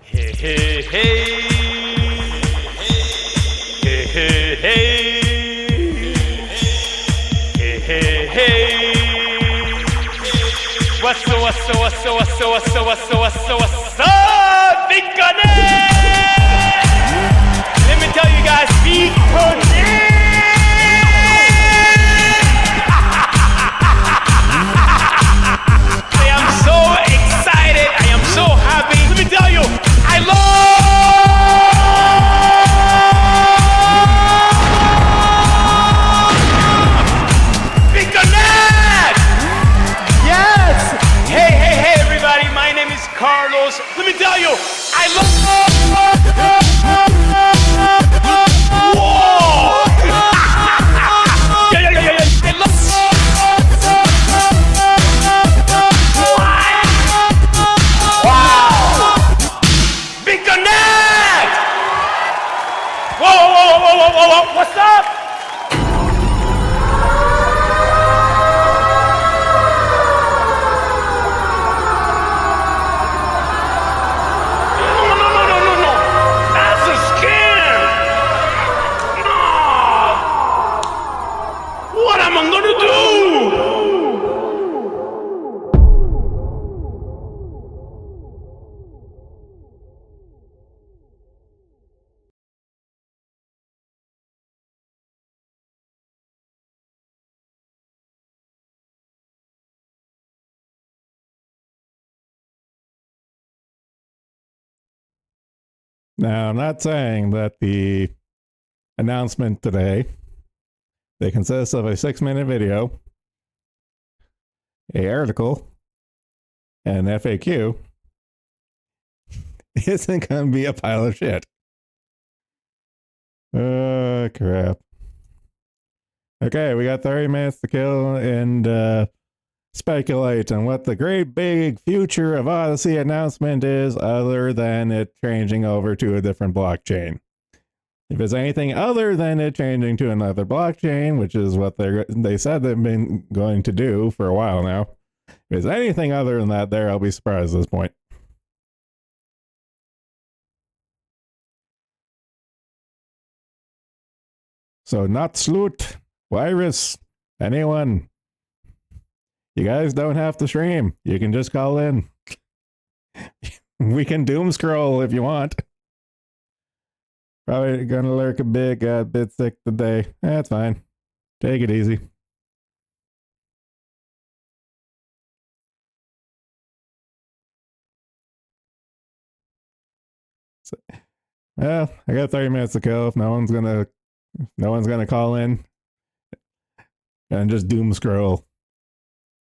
Hey, hey, hey. Hey, hey, hey. Hey, hey, hey. What's up, big gunner? Let me tell you guys, big gunner. I am so excited. I am so happy. Let me tell you, I love Big Connect. Yes. Hey, hey, hey, everybody. My name is Carlos. Let me tell you, I love. Whoa. Yeah, yeah, yeah, yeah. I love. Wow! Big Connect! Whoa, whoa, whoa, whoa, whoa, whoa, whoa, what's up? No, no, no, no, no, no. That's a scam. No. What am I gonna do? Now, I'm not saying that the announcement today, that consists of a 6-minute video, a article, and an FAQ, isn't going to be a pile of shit. Oh, crap. Okay, we got 30 minutes to kill and speculate on what the great big future of Odyssey announcement is, other than it changing over to a different blockchain. If it's anything other than it changing to another blockchain, which is what they said they've been going to do for a while now, if it's anything other than that, I'll be surprised at this point. So, not Sloot, Virus, anyone. You guys don't have to stream. You can just call in. We can doom scroll if you want. Probably gonna lurk a bit, got a bit sick today. That's fine. Take it easy. So, well, I got 30 minutes to kill. If no one's gonna call in and just doom scroll.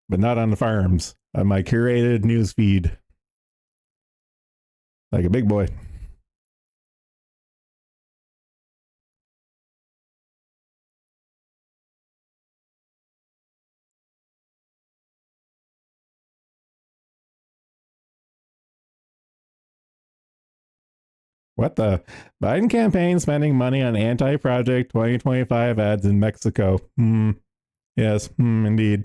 But not on the farms. On my curated news feed. Like a big boy. What the? Biden campaign spending money on anti-project 2025 ads in Mexico. Yes, indeed.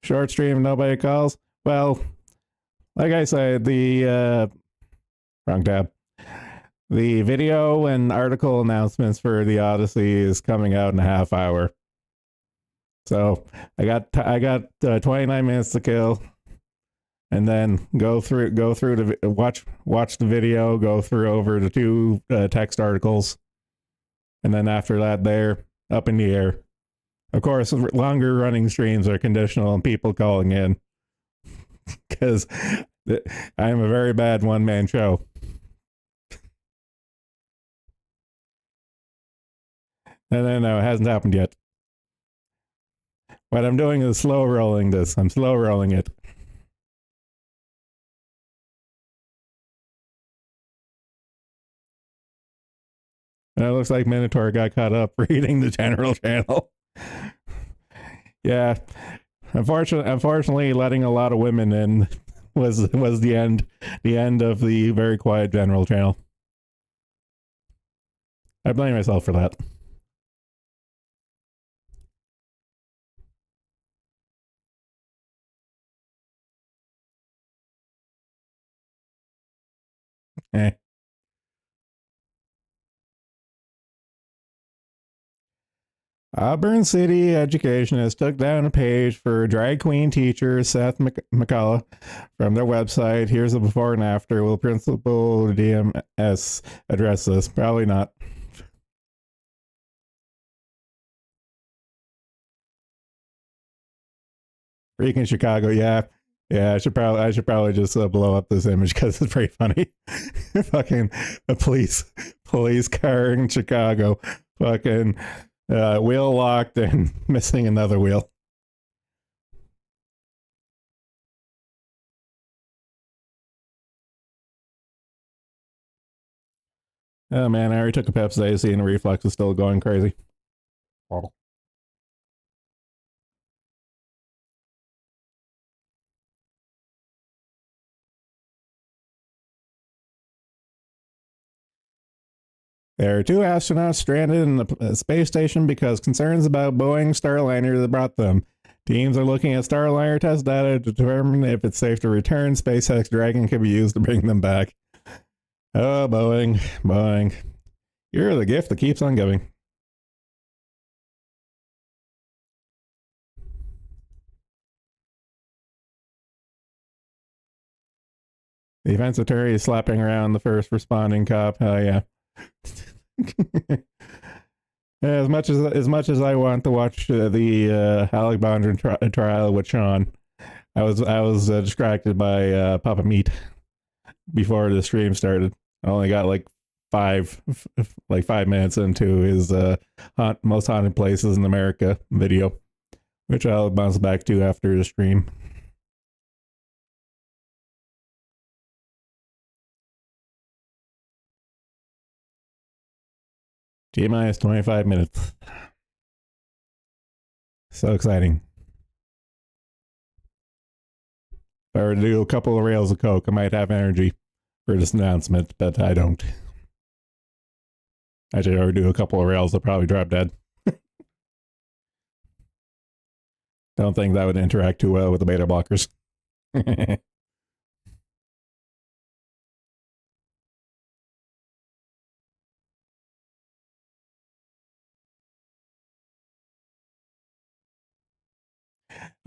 Short stream, nobody calls. Well, like I said, the wrong tab. The video and article announcements for the Odyssey is coming out in a half hour. So I got 29 minutes to kill, and then go through to watch the video, go through over the 2 text articles, and then after that, they're up in the air. Of course, longer running streams are conditional on people calling in, because I am a very bad one-man show. No, it hasn't happened yet. What I'm doing is slow rolling this. I'm slow rolling it. And it looks like Minotaur got caught up reading the general channel. Yeah. Unfortunately, letting a lot of women in was the end of the very quiet general channel. I blame myself for that. Auburn City Education has took down a page for drag queen teacher Seth McCullough from their website. Here's the before and after. Will Principal DMS address this? Probably not. Freaking Chicago, yeah. Yeah, I should probably just blow up this image because it's pretty funny. Fucking a police car in Chicago, fucking wheel locked and missing another wheel. Oh man, I already took a Pepsi AC and the reflex is still going crazy. Oh. There are two astronauts stranded in the space station because concerns about Boeing Starliner that brought them. Teams are looking at Starliner test data to determine if it's safe to return. SpaceX Dragon can be used to bring them back. Oh, Boeing. You're the gift that keeps on giving. The defense attorney is slapping around the first responding cop. Oh yeah. As much as I want to watch the Alec Baldwin trial with Sean, I was distracted by Papa Meat before the stream started. I only got like 5 minutes into his most haunted places in America video, which I'll bounce back to after the stream. T-minus 25 minutes. So exciting. If I were to do a couple of rails of coke, I might have energy for this announcement, but I don't. Actually, if I were to do a couple of rails, I'll probably drop dead. Don't think that would interact too well with the beta blockers.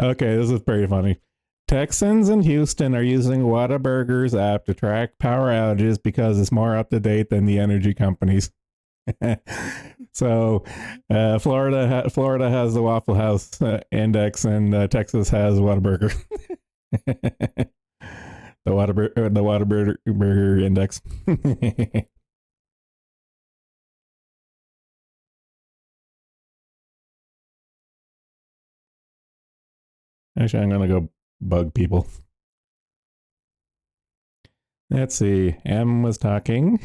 Okay, this is pretty funny. Texans in Houston are using Whataburger's app to track power outages because it's more up to date than the energy companies. So, Florida has the Waffle House index, and Texas has Whataburger. The Whataburger index. Actually, I'm gonna go bug people. Let's see. M was talking.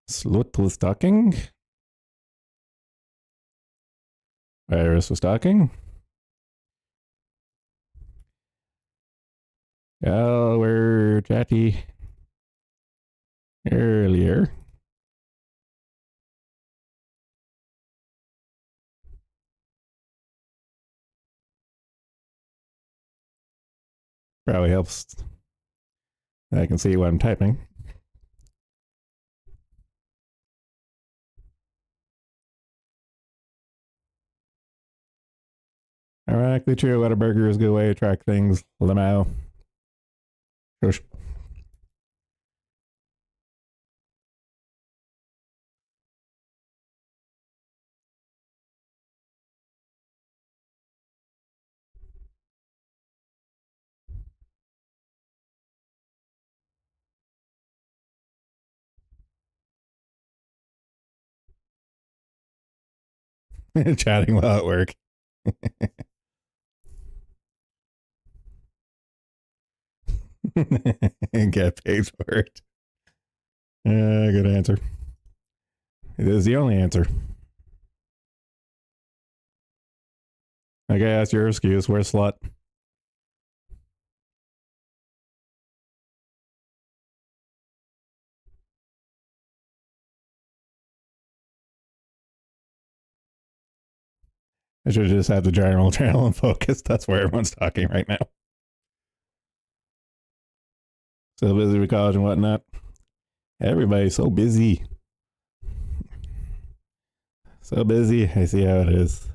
Slut was talking. Iris was talking. Oh, we're chatty earlier. Probably helps. I can see what I'm typing. Ironically true, Whataburger is a good way to track things. Lamau. Shush. Chatting while at work. And get paid for it. Good answer. It is the only answer. Okay, that's your excuse. Where's Slut? I should just have the general channel and focus. That's where everyone's talking right now. So busy with college and whatnot. Everybody's so busy. So busy. I see how it is.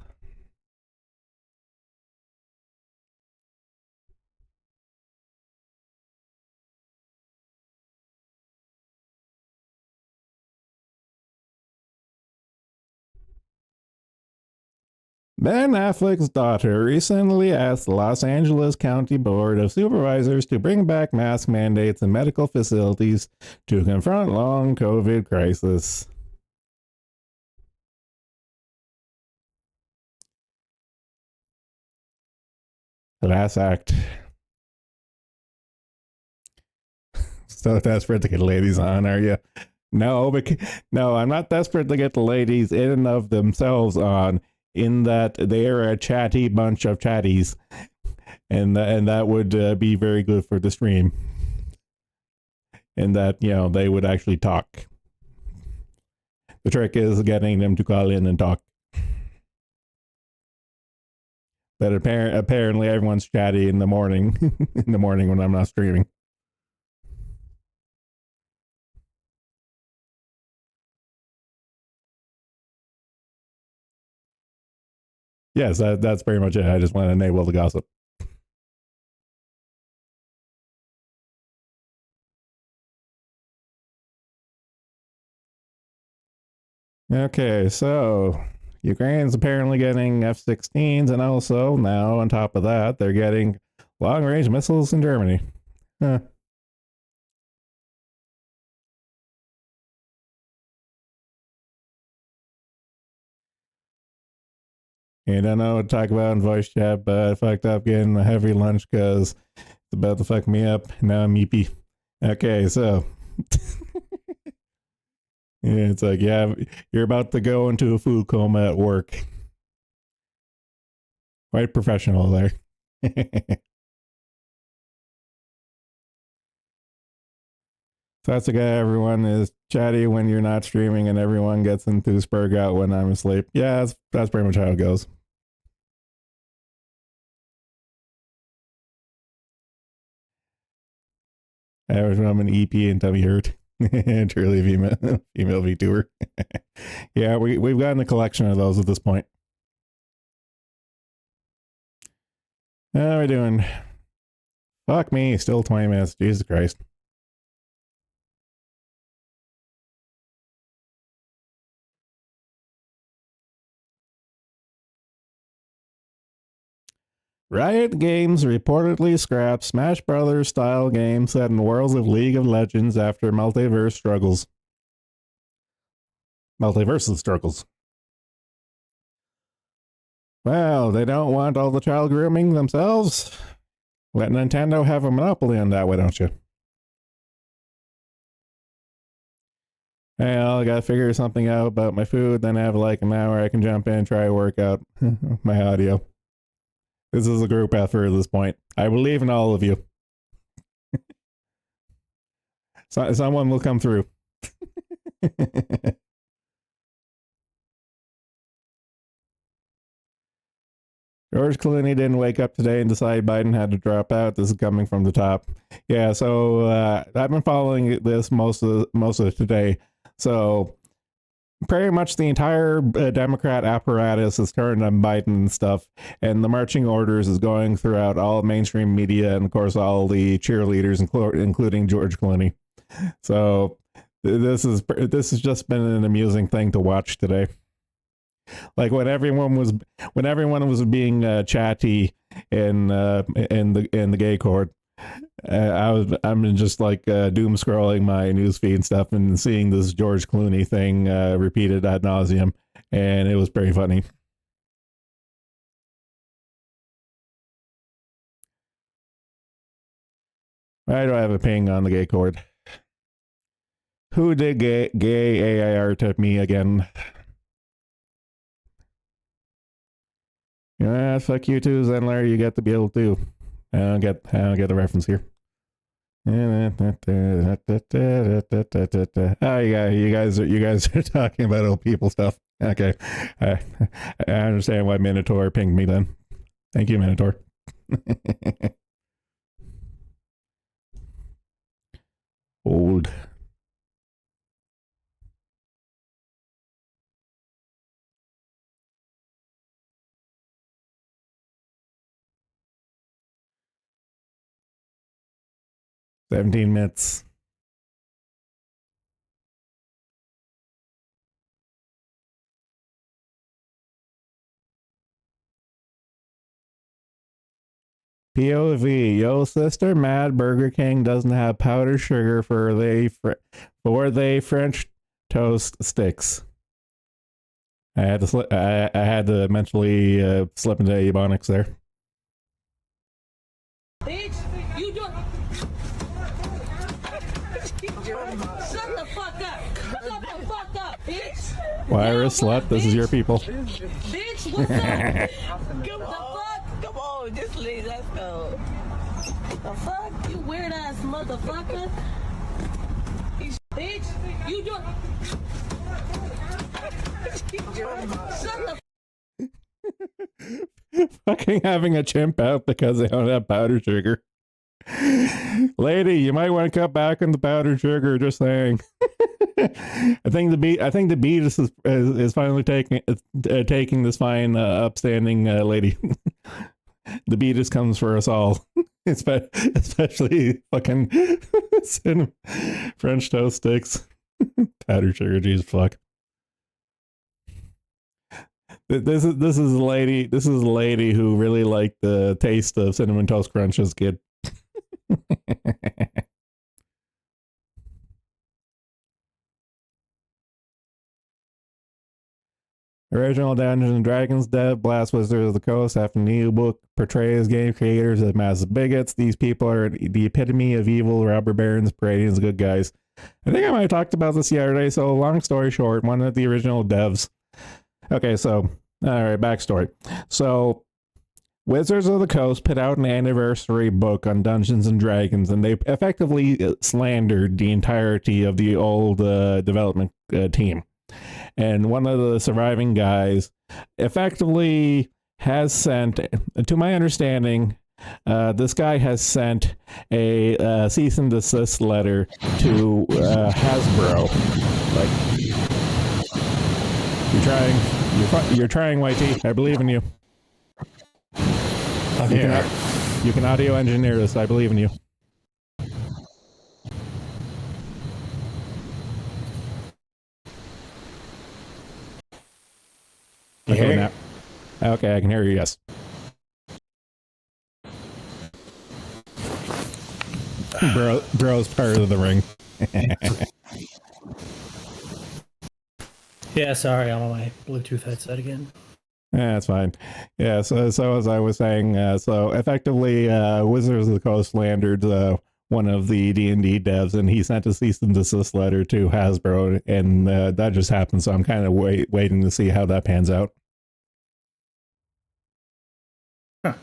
Ben Affleck's daughter recently asked the Los Angeles County Board of Supervisors to bring back mask mandates in medical facilities to confront long COVID crisis. Last act. So desperate to get ladies on, are you? No, no, I'm not desperate to get the ladies in and of themselves on. In that they are a chatty bunch of chatties, and that would be very good for the stream. And that they would actually talk. The trick is getting them to call in and talk. But apparently everyone's chatty in the morning, in the morning when I'm not streaming. Yes, that's pretty much it. I just want to enable the gossip. Okay, so Ukraine's apparently getting F-16s, and also now on top of that, they're getting long-range missiles in Germany. Huh. You don't know what to talk about in voice chat, but I fucked up getting a heavy lunch because it's about to fuck me up. Now I'm meepy. Okay, so yeah, it's like, yeah, you're about to go into a food coma at work. Quite professional there. So that's the guy. Everyone is chatty when you're not streaming, and everyone gets into spurg out when I'm asleep. Yeah, that's pretty much how it goes. Average woman EP and tummy hurt. Truly female VTuber. Yeah, we've gotten a collection of those at this point. How are we doing? Fuck me, still 20 minutes. Jesus Christ. Riot Games reportedly scrapped Smash Brothers style game set in worlds of League of Legends after multiverse struggles. Multiverses struggles. Well, they don't want all the child grooming themselves. Let Nintendo have a monopoly on that, why don't you? Well, I gotta figure something out about my food, then have like an hour I can jump in and try to work out my audio. This is a group effort at this point. I believe in all of you. Someone will come through. George Clooney didn't wake up today and decide Biden had to drop out. This is coming from the top. Yeah, so I've been following this most of today. So pretty much the entire Democrat apparatus is turned on Biden and stuff, and the marching orders is going throughout all mainstream media and of course all the cheerleaders, including George Clooney. So this has just been an amusing thing to watch today. Like when everyone was being chatty in the gay court, I'm just like doom scrolling my newsfeed and stuff and seeing this George Clooney thing repeated ad nauseum, and it was pretty funny. Why do I have a ping on the gay court? Who did gay AIR to me again? Yeah, fuck you too, Zenler. You get to be able to. I don't get the reference here. Oh, yeah, you guys are talking about old people stuff. Okay, I understand why Minotaur pinged me then. Thank you, Minotaur. Old. $17 minutes. POV, yo sister mad Burger King doesn't have powdered sugar for they French toast sticks. I had to I had to mentally slip into ebonics there. Bitch, you do. Shut the fuck up. Shut the fuck up, bitch. Virus slut, this is your people. Bitch, what's up? Come on. Come on, just leave. Let's go. The fuck? You weird ass motherfucker. Bitch, you do. Shut the Fucking having a chimp out because they don't have powdered sugar. Lady, you might want to cut back on the powdered sugar. Just saying. I think the beat is finally taking this fine, upstanding lady. The beat comes for us all, especially fucking French toast sticks, powdered sugar. Jesus fuck. This is a lady. This is a lady who really liked the taste of cinnamon toast crunch as a kid. Original Dungeons and Dragons dev Blast Wizards of the Coast after new book portrays game creators as massive bigots. These people are the epitome of evil robber barons parading as good guys. I think I might have talked about this the other day. So long story short, one of the original devs. Okay, so all right, backstory. So Wizards of the Coast put out an anniversary book on Dungeons and Dragons, and they effectively slandered the entirety of the old development team. And one of the surviving guys effectively has sent, to my understanding, this guy has sent a cease and desist letter to Hasbro. Like, you're trying, YT. I believe in you. You can audio engineer this. I believe in you. Okay, now. Okay, I can hear you. Yes. Bro's part of the ring. Yeah, sorry, I'm on my Bluetooth headset again. Yeah, that's fine. Yeah, so as I was saying, so effectively, Wizards of the Coast slandered one of the D&D devs, and he sent a cease and desist letter to Hasbro, and that just happened. So I'm kind of waiting to see how that pans out. Huh.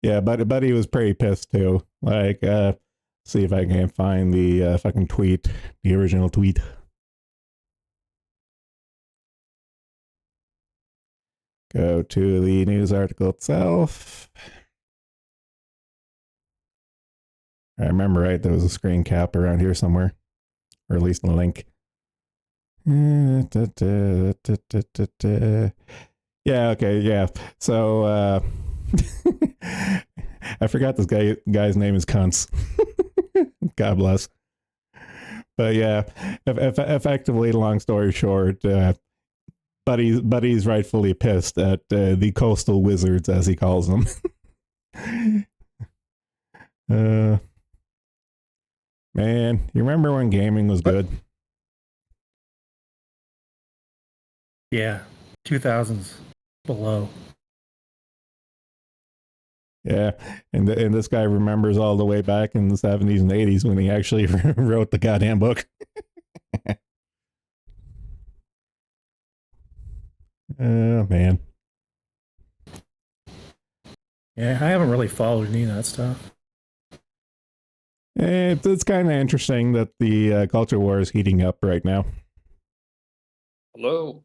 Yeah, but he was pretty pissed too. Like, see if I can find the fucking tweet, the original tweet. Go to the news article itself. I remember, right? There was a screen cap around here somewhere, or at least a link. Yeah, okay, yeah. So, I forgot this guy's name is Cunts. God bless. But yeah, effectively, long story short, Buddy's rightfully pissed at the coastal wizards, as he calls them. Man, you remember when gaming was good? Yeah, 2000s below. Yeah, and this guy remembers all the way back in the 70s and 80s when he actually wrote the goddamn book. Oh, man. Yeah, I haven't really followed any of that stuff. It's kind of interesting that the culture war is heating up right now. Hello.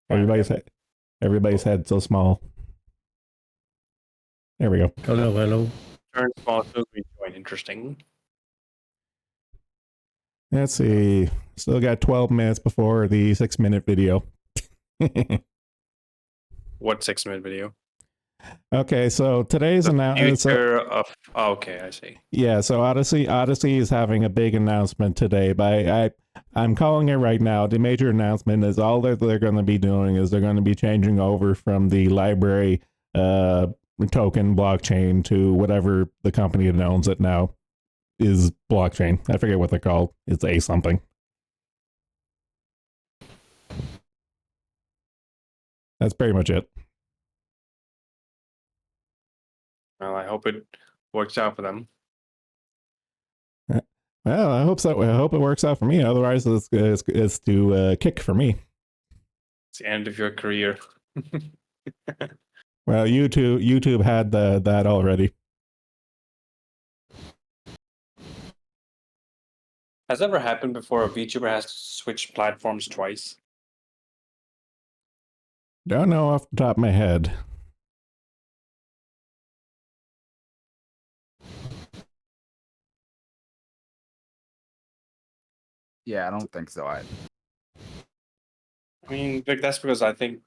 Everybody's head so small. There we go. Hello, hello. turn small to join. Interesting. Let's see. Still got 12 minutes before the 6-minute video. What 6-minute video? Okay, so today's The announcement. future of. Oh, okay, I see. Yeah, so Odyssey is having a big announcement today. I'm calling it right now. The major announcement is all that they're going to be doing is they're going to be changing over from the library token blockchain to whatever the company that owns it now is blockchain. I forget what they're called. It's a something. That's pretty much it. Well, I hope it works out for them. Well, I hope so. I hope it works out for me. Otherwise, it's to kick for me. It's the end of your career. Well, YouTube had that already. Has it ever happened before a VTuber has to switch platforms twice? Don't know off the top of my head. Yeah, I don't think so. I mean, that's because I think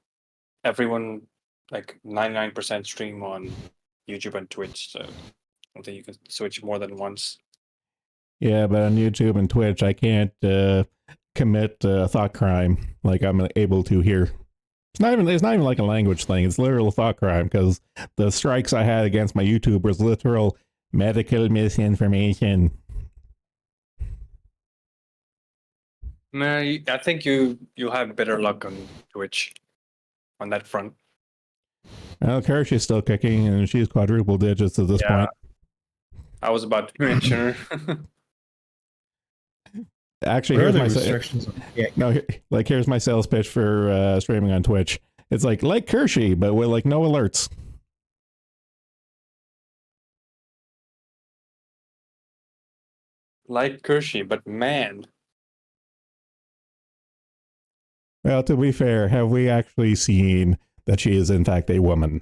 everyone, like 99%, stream on YouTube and Twitch, so I don't think you can switch more than once. Yeah, but on YouTube and Twitch, I can't commit thought crime like I'm able to here. It's not even like a language thing. It's literal thought crime because the strikes I had against my YouTube was literal medical misinformation. Nah, I think you'll have better luck on Twitch on that front. Well, Kersh's still kicking, and she's quadruple digits at this point. I was about to mention her. Actually, Where are here's the my restrictions? here's my sales pitch for streaming on Twitch. It's like Kershi, but with like no alerts. Like Kershi, but man. Well, to be fair, have we actually seen that she is in fact a woman?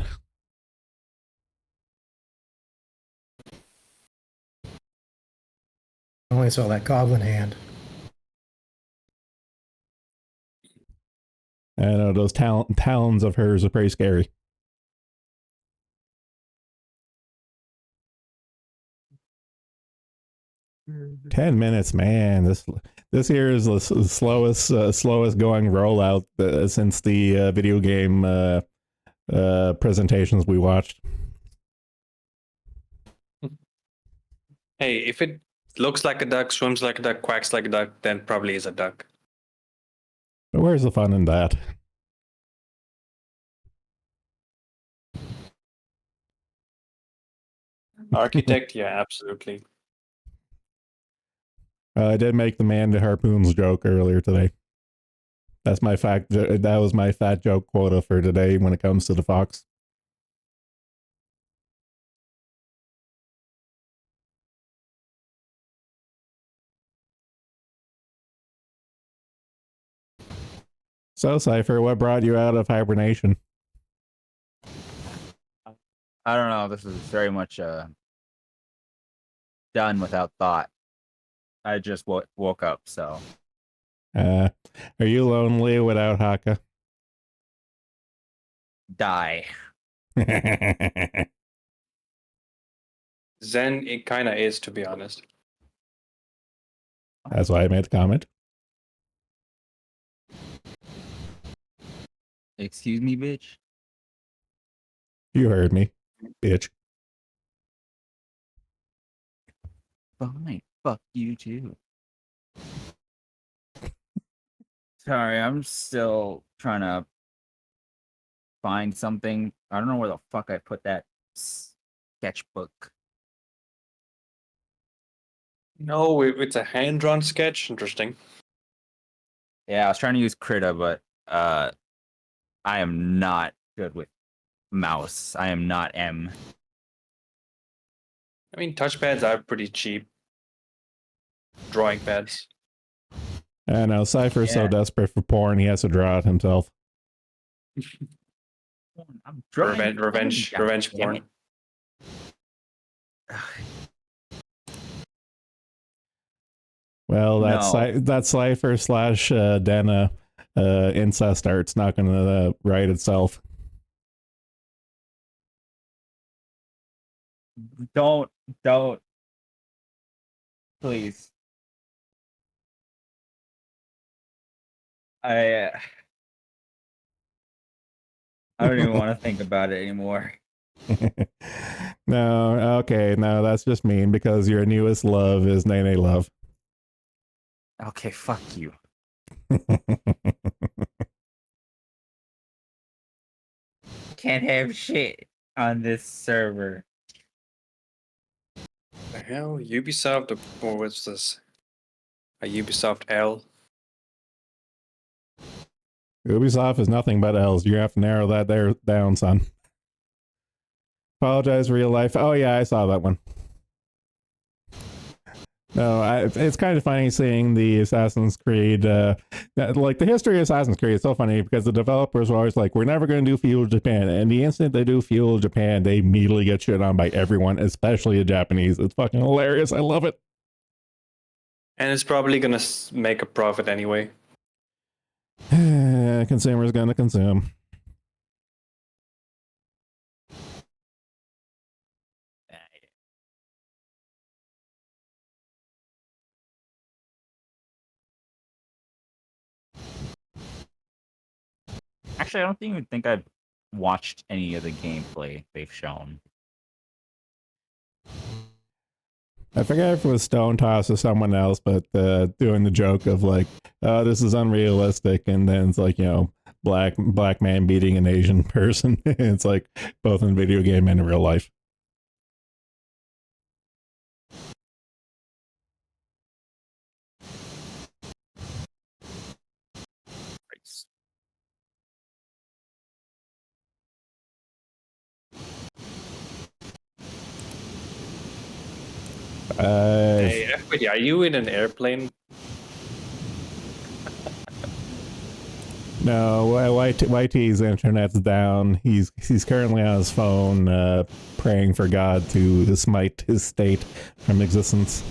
I only saw that goblin hand. I know those talons of hers are pretty scary. Mm-hmm. 10 minutes, man. This here is the slowest going rollout since the video game presentations we watched. Hey, if it looks like a duck, swims like a duck, quacks like a duck, then probably is a duck. But where's the fun in that? Architect, yeah, absolutely. I did make the man to harpoons joke earlier today. That was my fat joke quota for today when it comes to the fox. So, Cypher, what brought you out of hibernation? I don't know. This is very much done without thought. I just woke up, so. Are you lonely without Haka? Die. Zen, it kind of is, to be honest. That's why I made the comment. Excuse me, bitch? You heard me, bitch. Fine. Fuck you, too. Sorry, I'm still trying to find something. I don't know where the fuck I put that sketchbook. No, it's a hand-drawn sketch. Interesting. Yeah, I was trying to use Krita, but I am not good with mouse. I am not M. I mean, touchpads are pretty cheap. Drawing pads. I know, Cypher's so desperate for porn, he has to draw it himself. I'm drawing Revenge damn porn. it. Well, No. that Cypher slash Dena incest art's not going to write itself. Don't, please. I I don't even want to think about it anymore. No, okay, no, that's just mean because your newest love is Nene Love. Okay, fuck you. Can't have shit on this server. The hell? Ubisoft or what's this? A Ubisoft L? Ubisoft is nothing but L's. You have to narrow that there down, son. Apologize, real life. Oh yeah, I saw that one. No, it's kind of funny seeing the Assassin's Creed, like the history of Assassin's Creed is so funny because the developers were always like, we're never going to do feudal Japan. And the instant they do feudal Japan, they immediately get shit on by everyone, especially the Japanese. It's fucking hilarious. I love it. And it's probably gonna make a profit anyway. Consumers going to consume. Actually, I don't even think I've watched any of the gameplay they've shown. I forget if it was Stone Toss or someone else, but doing the joke of like, oh, this is unrealistic, and then it's like, you know, black man beating an Asian person. It's like both in video game and in real life. Hey, everybody, are you in an airplane? No, YT's internet's down. He's currently on his phone, praying for God to smite his state from existence.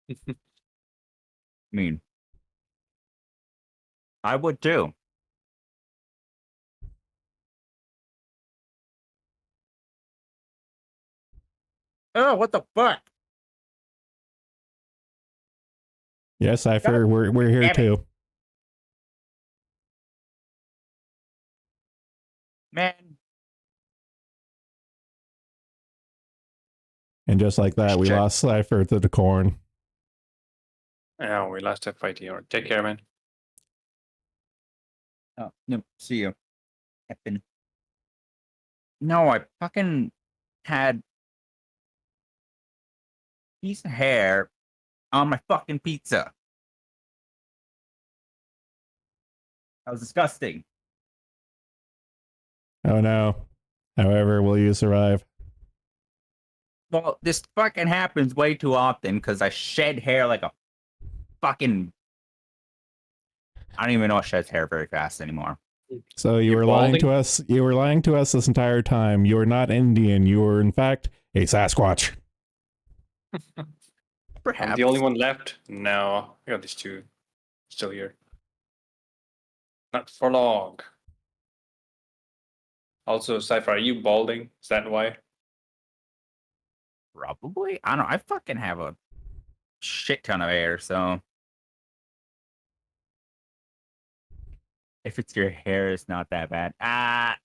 I mean, I would too. Oh, what the fuck? Yes, Cypher, we're here damn it. too. Man. And just like that, we Check. lost Cypher to the corn. Oh, we lost that fight here. Take care, man. Oh, no, see you. Effing. No, I fucking had piece of hair on my fucking pizza. That was disgusting. Oh no. However, will you survive? Well, this fucking happens way too often because I shed hair like a fucking. I don't even know if sheds hair very fast anymore. So you You're were lying balding? to us. You were lying to us this entire time. You were not Indian. You were, in fact, a Sasquatch. Perhaps. I'm the only one left. No, I got these two still here. Not for long. Also, Cypher, are you balding? Is that why? Probably. I don't know. I fucking have a shit ton of hair, so. If it's your hair, it's not that bad. I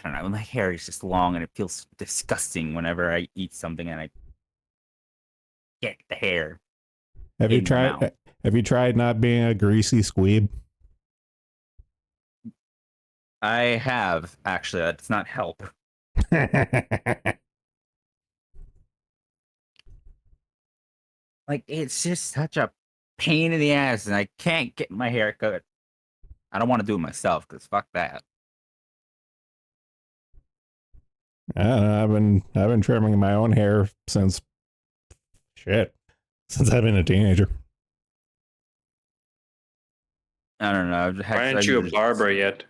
don't know. My hair is just long and it feels disgusting whenever I eat something and I get the hair. Have you in my tried? mouth. Have you tried not being a greasy squeeb? I have, actually. That does not help. Like, it's just such a pain in the ass, and I can't get my hair cut. I don't want to do it myself, because fuck that. I don't know, I've been trimming my own hair since since I've been a teenager. I don't know. Why aren't you a barber yet?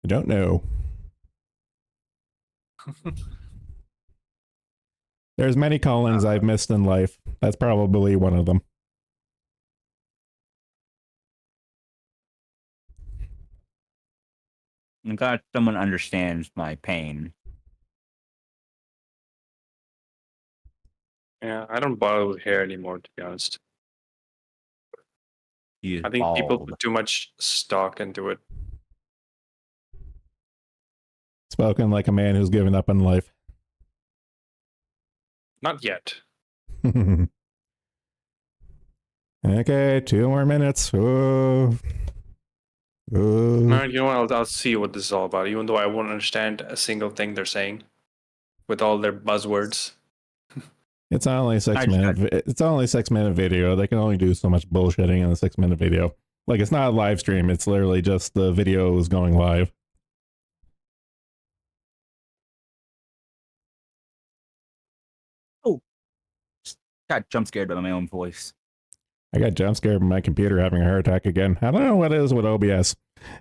I don't know. There's many callings I've missed in life. That's probably one of them. I'm glad someone understands my pain. Yeah, I don't bother with hair anymore, to be honest. He is I think people bald. put too much stock into it. Spoken like a man who's given up on life. Not yet. Okay, 2 more minutes. Oh. No, you know what? I'll see what this is all about, even though I won't understand a single thing they're saying with all their buzzwords. It's only I just It's only 6-minute video. They can only do so much bullshitting in a 6-minute video. Like, it's not a live stream. It's literally just the video is going live. Got jump scared by my own voice. I got jump scared by my computer having a heart attack again. I don't know what it is with OBS.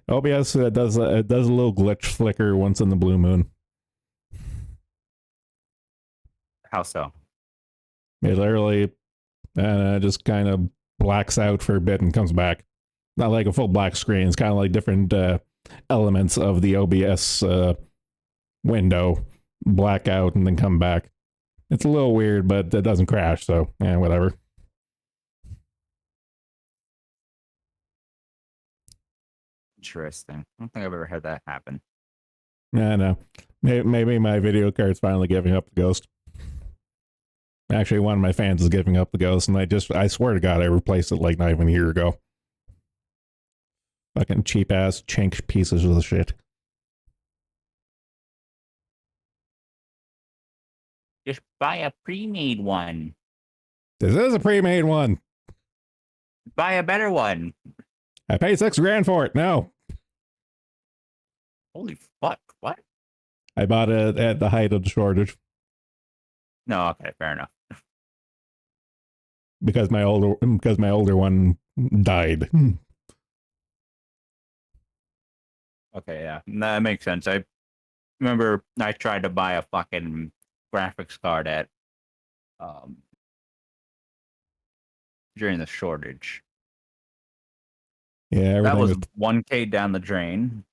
OBS does a little glitch flicker once in the blue moon. How so? It literally just kind of blacks out for a bit and comes back. Not like a full black screen. It's kind of like different elements of the OBS window black out and then come back. It's a little weird, but it doesn't crash, so yeah, whatever. Interesting. I don't think I've ever had that happen. Yeah, no. Maybe my video card's finally giving up the ghost. Actually, one of my fans is giving up the ghost, and I swear to God, I replaced it like not even a year ago. Fucking cheap ass chink pieces of shit. Just buy a pre-made one. This is a pre-made one. Buy a better one. I paid $6,000 for it. No. Holy fuck! What? I bought it at the height of the shortage No, okay, fair enough. because my older one died. Okay, yeah, that makes sense. I remember I tried to buy a fucking graphics card at during the shortage. Yeah, That was everything 1K down the drain.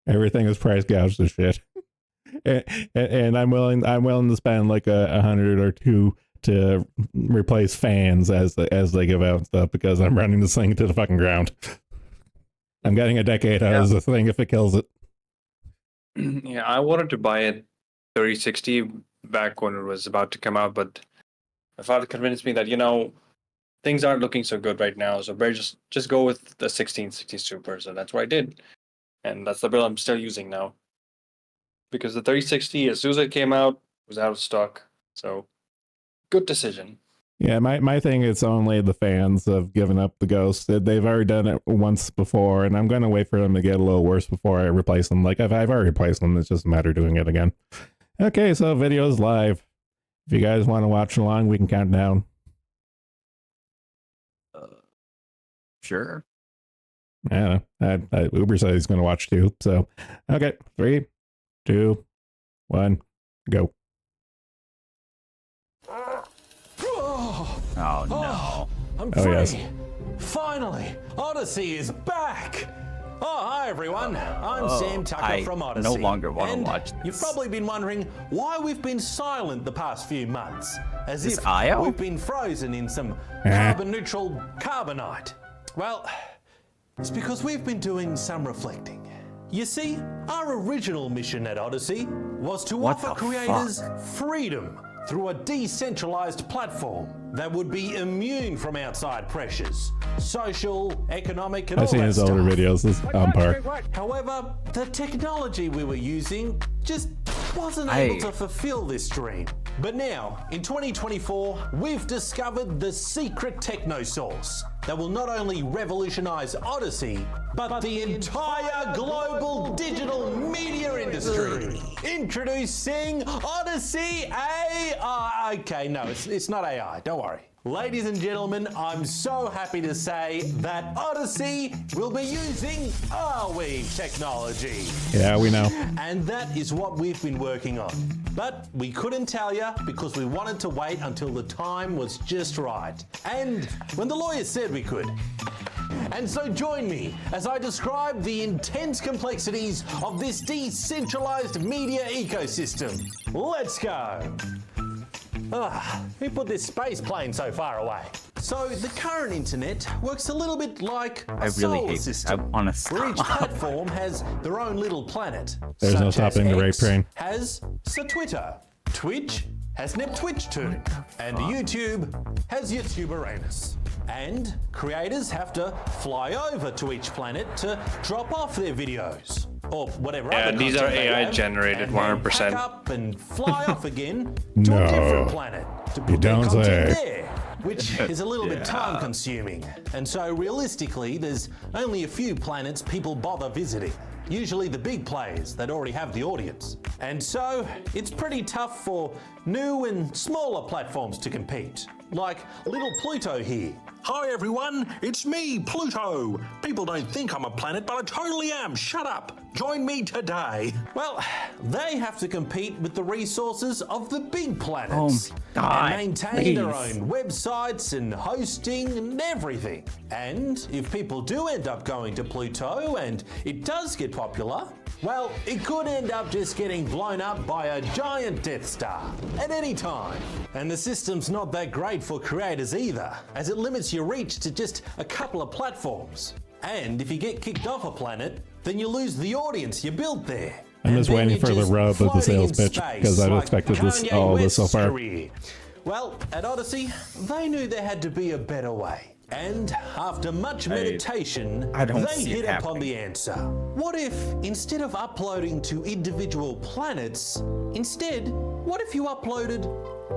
everything is price gouged to shit. And I'm willing to spend like $100 or $200 to replace fans as they give out stuff because I'm running this thing to the fucking ground. I'm getting a decade out of the thing if it kills it. Yeah, I wanted to buy a 3060 back when it was about to come out, but my father convinced me that, things aren't looking so good right now, so better just go with the 1660 Super. So that's what I did. And that's the build I'm still using now. Because the 3060, as soon as it came out, was out of stock. So, good decision. Yeah, my thing is only the fans have given up the ghost. They've already done it once before, and I'm going to wait for them to get a little worse before I replace them. Like, I've already replaced them. It's just a matter of doing it again. Okay, so video's live. If you guys want to watch along, we can count down. Sure. Yeah, Uber said he's going to watch too. So, okay, 3, 2, 1, go. Oh no. I'm Oh, free. yes. Finally, Odyssey is back. Oh, hi everyone. I'm Sam Tucker I from Odyssey. no longer wanna And watch You've this. probably been wondering why we've been silent the past few months, as This if IO? we've been frozen in some carbon-neutral carbonite. Well, it's because we've been doing some reflecting. You see, our original mission at Odyssey was to What offer the creators freedom through a decentralized platform that would be immune from outside pressures, social, economic, and all I've seen that his stuff. older videos. This is on par. However, the technology we were using just wasn't Hey. able to fulfill this dream. But now, in 2024, we've discovered the secret techno source that will not only revolutionize Odyssey, but the entire global digital media industry. Introducing Odyssey AI. Okay, no, it's not AI, don't worry. Ladies and gentlemen, I'm so happy to say that Odyssey will be using Arweave technology. Yeah, we know. And that is what we've been working on. But we couldn't tell you because we wanted to wait until the time was just right. And when the lawyers said we could. And so join me as I describe the intense complexities of this decentralized media ecosystem. Let's go. Who put this space plane so far away? So the current internet works a little bit like a solar system, I where each platform has their own little planet. There's no such as stopping the rape X train. Has Twitter. Twitch has Twitch2, and YouTube has YouTube Uranus. And creators have to fly over to each planet to drop off their videos. Or whatever other these are content they AI have, generated, and then 100%. pack up and fly off again to No. a different planet to You put their don't content say. there, which is a little bit time consuming. And so realistically, there's only a few planets people bother visiting. Usually the big players that already have the audience. And so it's pretty tough for new and smaller platforms to compete. Like little Pluto here. Hi everyone, it's me, Pluto. People don't think I'm a planet, but I totally am. Shut up. Join me today. Well, they have to compete with the resources of the big planets. Oh my God, and maintain their please. own websites and hosting and everything. And if people do end up going to Pluto and it does get popular, well, it could end up just getting blown up by a giant Death Star at any time. And the system's not that great for creators either, as it limits your reach to just a couple of platforms. And if you get kicked off a planet, then you lose the audience you built there. I'm And just then waiting you're for the just rub of the floating sales in pitch, space because I've like expected this Kanye all of this so West's far. career. Well, at Odyssey, they knew there had to be a better way. And after much meditation, I don't they see it hit upon happening. the answer. What if, instead of uploading to individual planets, what if you uploaded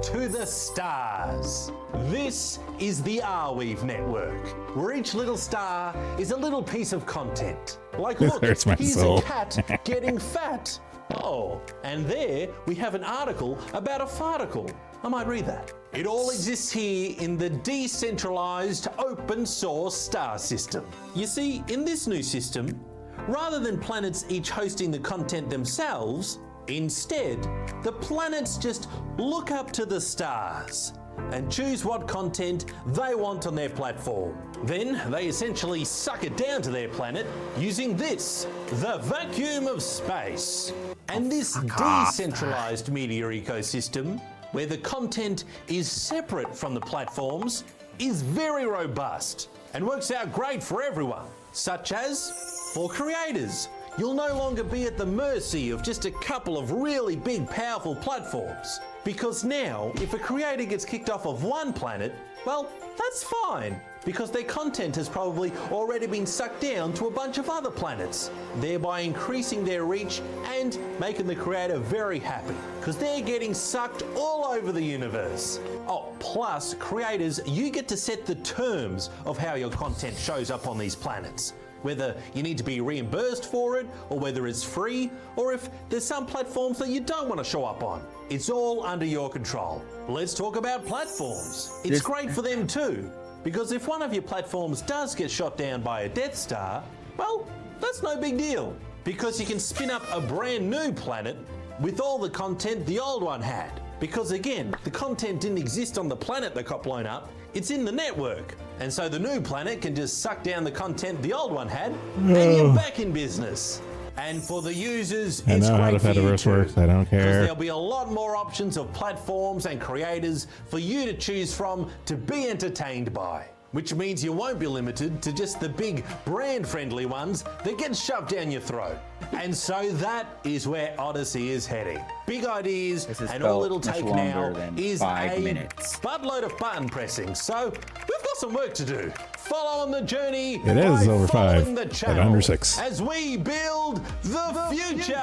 to the stars? This is the Arweave network, where each little star is a little piece of content. Like, This look, hurts my here's soul. a cat getting fat. Oh, and there we have an article about a farticle. I might read that. It all exists here in the decentralized open source star system. You see, in this new system, rather than planets each hosting the content themselves, instead, the planets just look up to the stars and choose what content they want on their platform. Then they essentially suck it down to their planet using this, the vacuum of space. And this decentralized media ecosystem, where the content is separate from the platforms, is very robust and works out great for everyone, such as for creators. You'll no longer be at the mercy of just a couple of really big, powerful platforms. Because now, if a creator gets kicked off of one planet, well, that's fine, because their content has probably already been sucked down to a bunch of other planets, thereby increasing their reach and making the creator very happy, because they're getting sucked all over the universe. Oh, plus, creators, you get to set the terms of how your content shows up on these planets. Whether you need to be reimbursed for it, or whether it's free, or if there's some platforms that you don't want to show up on. It's all under your control. Let's talk about platforms. It's great for them too, because if one of your platforms does get shot down by a Death Star, well, that's no big deal, because you can spin up a brand new planet with all the content the old one had. Because again, the content didn't exist on the planet that got blown up, it's in the network. And so the new planet can just suck down the content the old one had, and you're back in business. And for the users, I it's know how great the for you Fediverse too, works, I don't because care. there'll be a lot more options of platforms and creators for you to choose from to be entertained by. Which means you won't be limited to just the big brand-friendly ones that get shoved down your throat. And so that is where Odyssey is heading. Big ideas, This has and all felt it'll much take longer now than is 5 a minutes. buttload of button pressing. So we've got some work to do. Follow on the journey. It is by over 5 following the at channel under 6. as we build the future.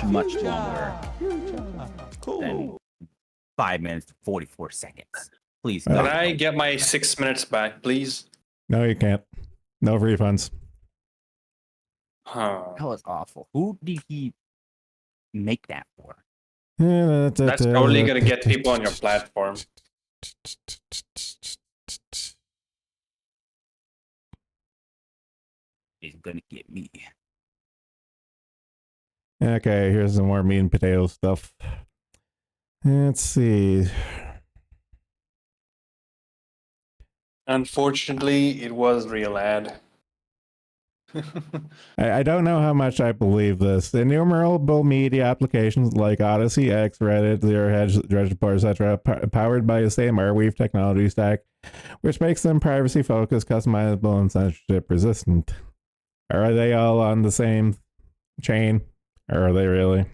Much longer Cool. than 5 minutes, 44 seconds. Please, Can God. I get my 6 minutes back, please? No, you can't. No refunds. Huh. That was awful. Who did he make that for? That's probably gonna get people on your platform. He's gonna get me. Okay, here's some more meat and potato stuff. Let's see. Unfortunately, it was real ad. I don't know how much I believe this. Innumerable media applications like Odyssey, X, Reddit, Zero Hedge, Dredge Report, etc., powered by the same Arweave technology stack, which makes them privacy focused, customizable, and censorship resistant. Are they all on the same chain? Or are they really?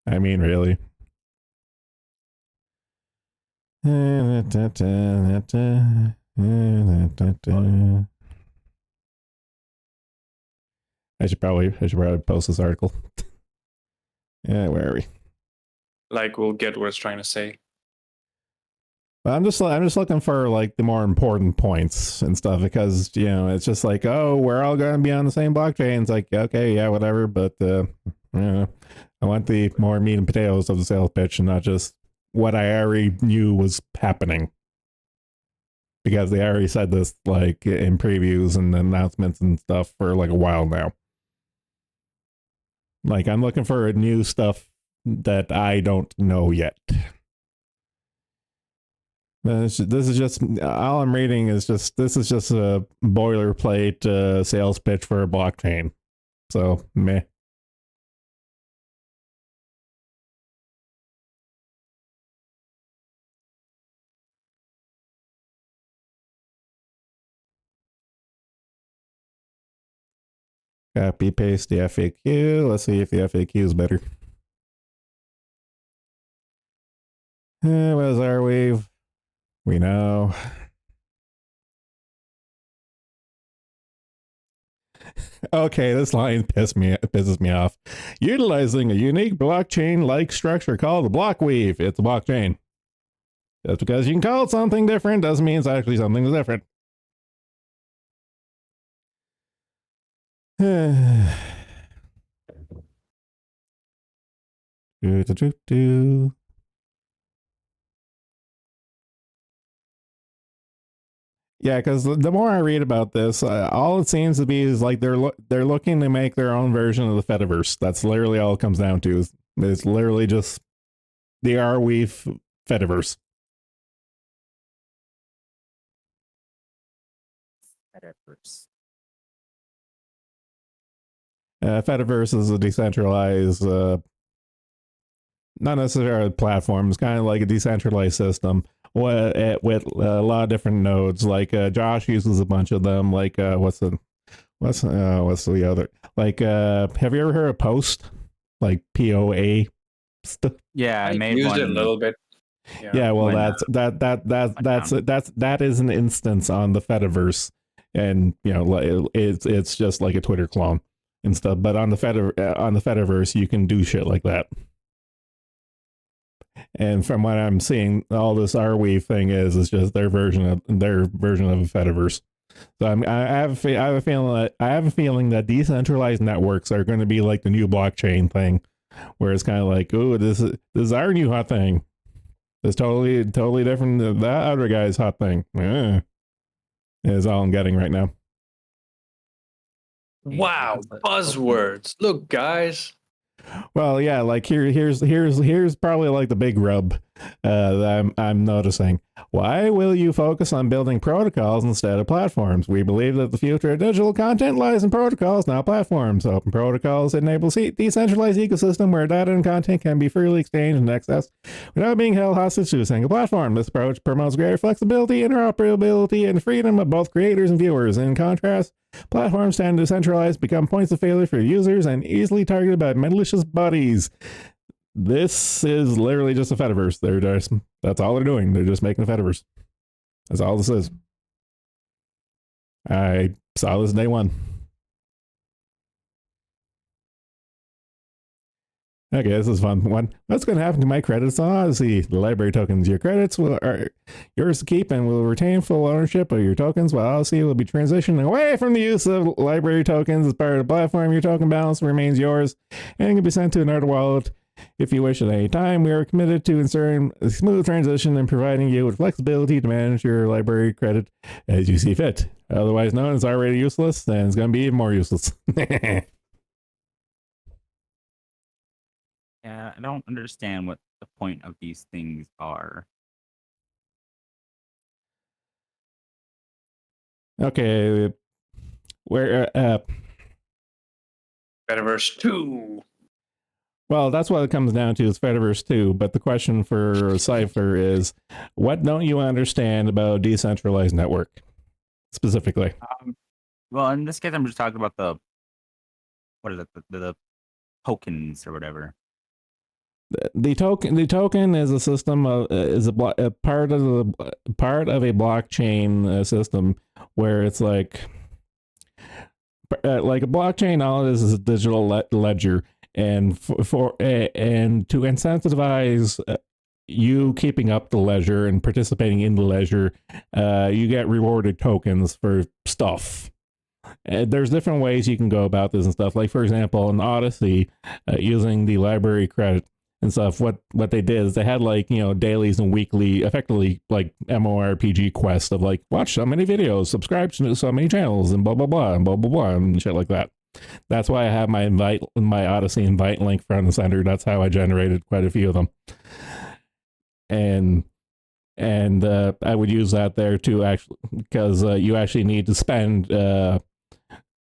I mean, really. I should probably post this article. Yeah, where are we? Like, we'll get what it's trying to say. I'm just looking for like the more important points and stuff because it's just like, oh, we're all going to be on the same blockchain. It's like, okay, yeah, whatever, but I want the more meat and potatoes of the sales pitch and not just what I already knew was happening. Because they already said this like in previews and announcements and stuff for like a while now. Like I'm looking for new stuff that I don't know yet. This is just all I'm reading is just this is just a boilerplate sales pitch for a blockchain. So meh. Copy paste the FAQ. Let's see if the FAQ is better. What is Arweave? We know. Okay, this line pisses me off. Utilizing a unique blockchain-like structure called the blockweave. It's a blockchain. Just because you can call it something different doesn't mean it's actually something different. Yeah, because the more I read about this, all it seems to be is like they're looking to make their own version of the Fediverse. That's literally all it comes down to. It's literally just the Arweave Fediverse. Fediverse. Fediverse is a decentralized, not necessarily a platform. It's kind of like a decentralized system with a lot of different nodes. Like Josh uses a bunch of them. Like what's the other? Like have you ever heard of Post? Like POA stuff. Yeah, I made used one. it a little bit. Yeah, well, When, that is an instance on the Fediverse, and it's just like a Twitter clone and stuff. But on the Fediverse, you can do shit like that. And from what I'm seeing, all this Arweave thing is just their version of a Fediverse. So I have a feeling that decentralized networks are going to be like the new blockchain thing, where it's kind of like, oh, this is our new hot thing. It's totally different than that other guy's hot thing. Is all I'm getting right now. Wow, buzzwords. Look, guys. Well, yeah, like here's probably like the big rub that I'm noticing. Why will you focus on building protocols instead of platforms? We believe that the future of digital content lies in protocols, not platforms. Open protocols enable decentralized ecosystem where data and content can be freely exchanged and accessed without being held hostage to a single platform. This approach promotes greater flexibility, interoperability, and freedom of both creators and viewers. In contrast, platforms tend to centralize, become points of failure for users, and easily targeted by malicious bodies. This is literally just a Fediverse. That's all they're doing. They're just making a Fediverse. That's all this is. I saw this day one. Okay, this is a fun one. What's going to happen to my credits on Odyssey? The library tokens. Your credits are yours to keep and will retain full ownership of your tokens, while Odyssey will be transitioning away from the use of library tokens as part of the platform. Your token balance remains yours and can be sent to another wallet if you wish at any time. We are committed to ensuring a smooth transition and providing you with flexibility to manage your library credit as you see fit. Otherwise known as already useless, and it's going to be even more useless. Yeah, I don't understand what the point of these things are. Okay, where Metaverse 2. well, that's what it comes down to is Fediverse 2, but the question for Cypher is, what don't you understand about a decentralized network, specifically? Well, in this case, I'm just talking about what is it, the tokens or whatever. The token is a system of a part of a blockchain system where it's like a blockchain. All it is a digital ledger, and and to incentivize you keeping up the ledger and participating in the ledger, you get rewarded tokens for stuff. There's different ways you can go about this and stuff. Like, for example, in Odyssey, using the library credit and stuff, what they did is they had dailies and weekly, effectively like MMORPG quests of like, watch so many videos, subscribe to so many channels, and blah blah blah and blah blah blah and shit like that. That's why I have my Odyssey invite link front and center. That's how I generated quite a few of them. And I would use that there too, actually, because you actually need to spend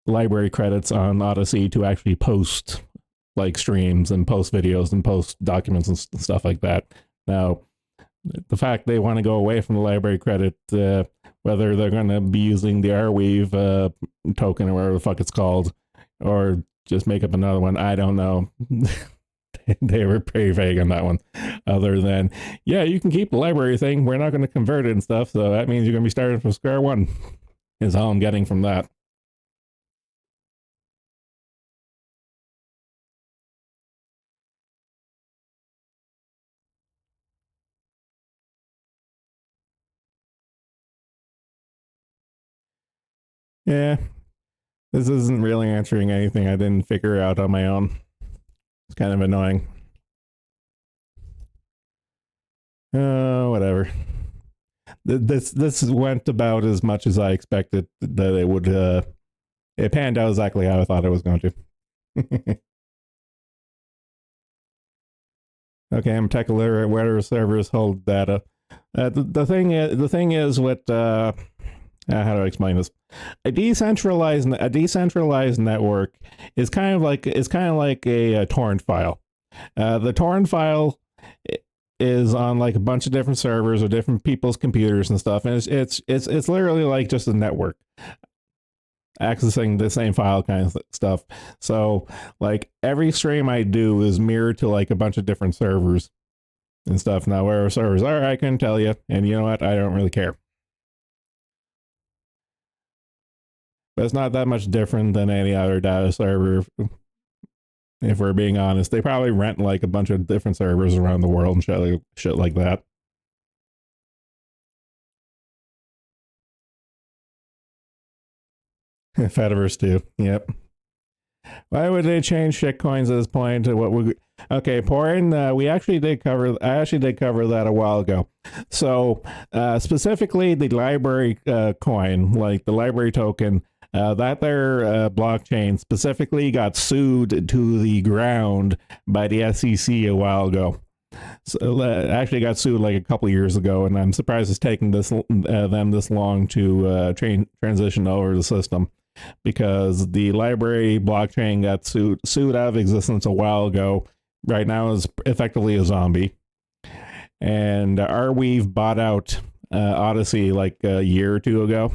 library credits on Odyssey to actually post like streams and post videos and post documents and stuff like that. Now, the fact they want to go away from the library credit, whether they're going to be using the Arweave token or whatever the fuck it's called, or just make up another one, I don't know. They were pretty vague on that one, other than, yeah, you can keep the library thing, we're not going to convert it and stuff, so that means you're going to be starting from square one, is all I'm getting from that. Yeah, this isn't really answering anything I didn't figure out on my own. It's kind of annoying. Whatever. This went about as much as I expected that it would. It panned out exactly how I thought it was going to. Okay, I'm tech illiterate. Where servers hold data. The thing is with how do I explain this? A decentralized network is kind of like a torrent file. The torrent file is on like a bunch of different servers or different people's computers and stuff, and it's literally like just a network accessing the same file kind of stuff. So like every stream I do is mirrored to like a bunch of different servers and stuff. Now where servers are, I couldn't tell you, and you know what? I don't really care. But it's not that much different than any other data server. If we're being honest, they probably rent like a bunch of different servers around the world and shit like that. Fediverse too. Yep. Why would they change shitcoins at this point to what we? Okay, Porin, we actually did cover. I actually did cover that a while ago. So specifically, the library coin, like the library token, that their blockchain specifically got sued to the ground by the SEC a while ago. So actually got sued like a couple years ago, and I'm surprised it's taking them this long to transition over the system, because the library blockchain got sued out of existence a while ago. Right now is effectively a zombie, and Arweave bought out Odyssey like a year or two ago.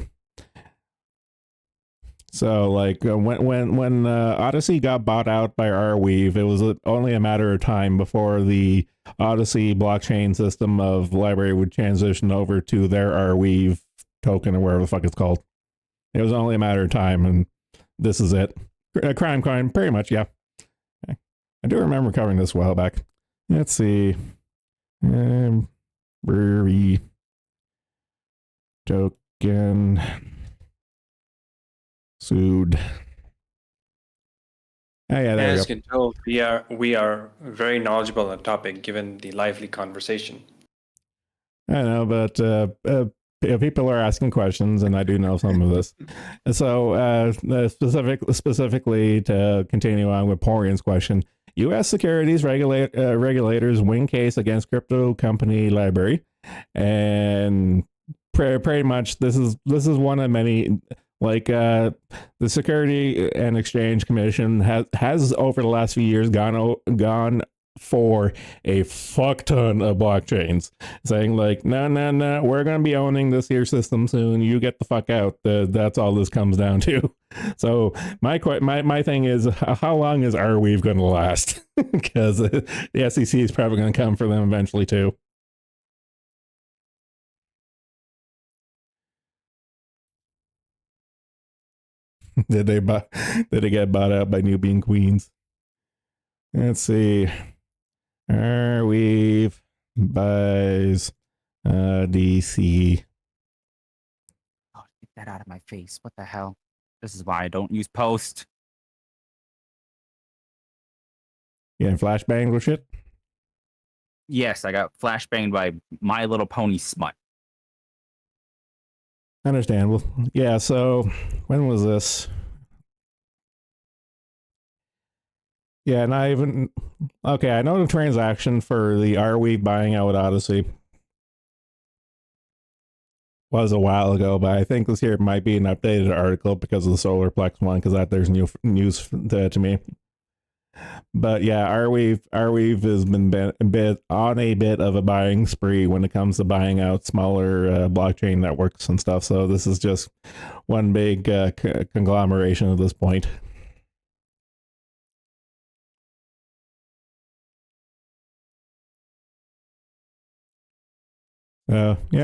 So like when Odyssey got bought out by Arweave, it was only a matter of time before the Odyssey blockchain system of library would transition over to their Arweave token or whatever the fuck it's called. It was only a matter of time, and this is it. A crime coin, pretty much, yeah. I do remember covering this a while back. Let's see. Brewery token sued. Oh yeah, there As you you go. can tell, we are very knowledgeable on the topic given the lively conversation. I know, but people are asking questions, and I do know some of this. So, specifically to continue on with Porian's question, U.S. securities regulators win case against crypto company Library, and pretty much this is one of many. Like the Security and Exchange Commission has over the last few years gone for a fuck ton of blockchains, saying like, no, we're going to be owning this here system soon. You get the fuck out. That's all this comes down to. So my thing is, how long is Arweave going to last? Because the SEC is probably going to come for them eventually too. Did they get bought out by New Bean Queens? Let's see. Arweave buys DC. Oh, get that out of my face. What the hell? This is why I don't use Post. You getting flashbanged with shit? Yes, I got flashbanged by My Little Pony smut. Understandable. Yeah, so when was this? Yeah, not even. Okay, I know the transaction for the Arweave buying out Odyssey was a while ago, but I think this here might be an updated article because of the Solarplex one, because there's new news to me. But yeah, Arweave has been on a bit of a buying spree when it comes to buying out smaller blockchain networks and stuff. So this is just one big conglomeration at this point. Yeah. I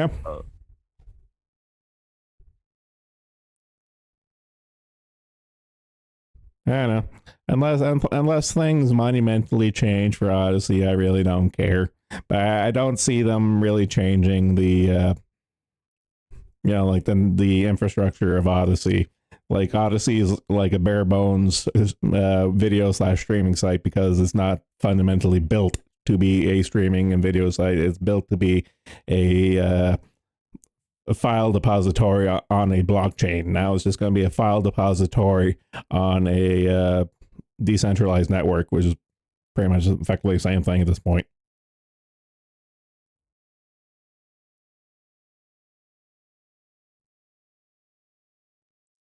don't know. Unless things monumentally change for Odyssey, I really don't care. But I don't see them really changing the like the infrastructure of Odyssey. Like Odyssey is like a bare bones video / streaming site because it's not fundamentally built to be a streaming and video site. It's built to be a file depository on a blockchain. Now it's just going to be a file depository on a decentralized network, which is pretty much effectively the same thing at this point.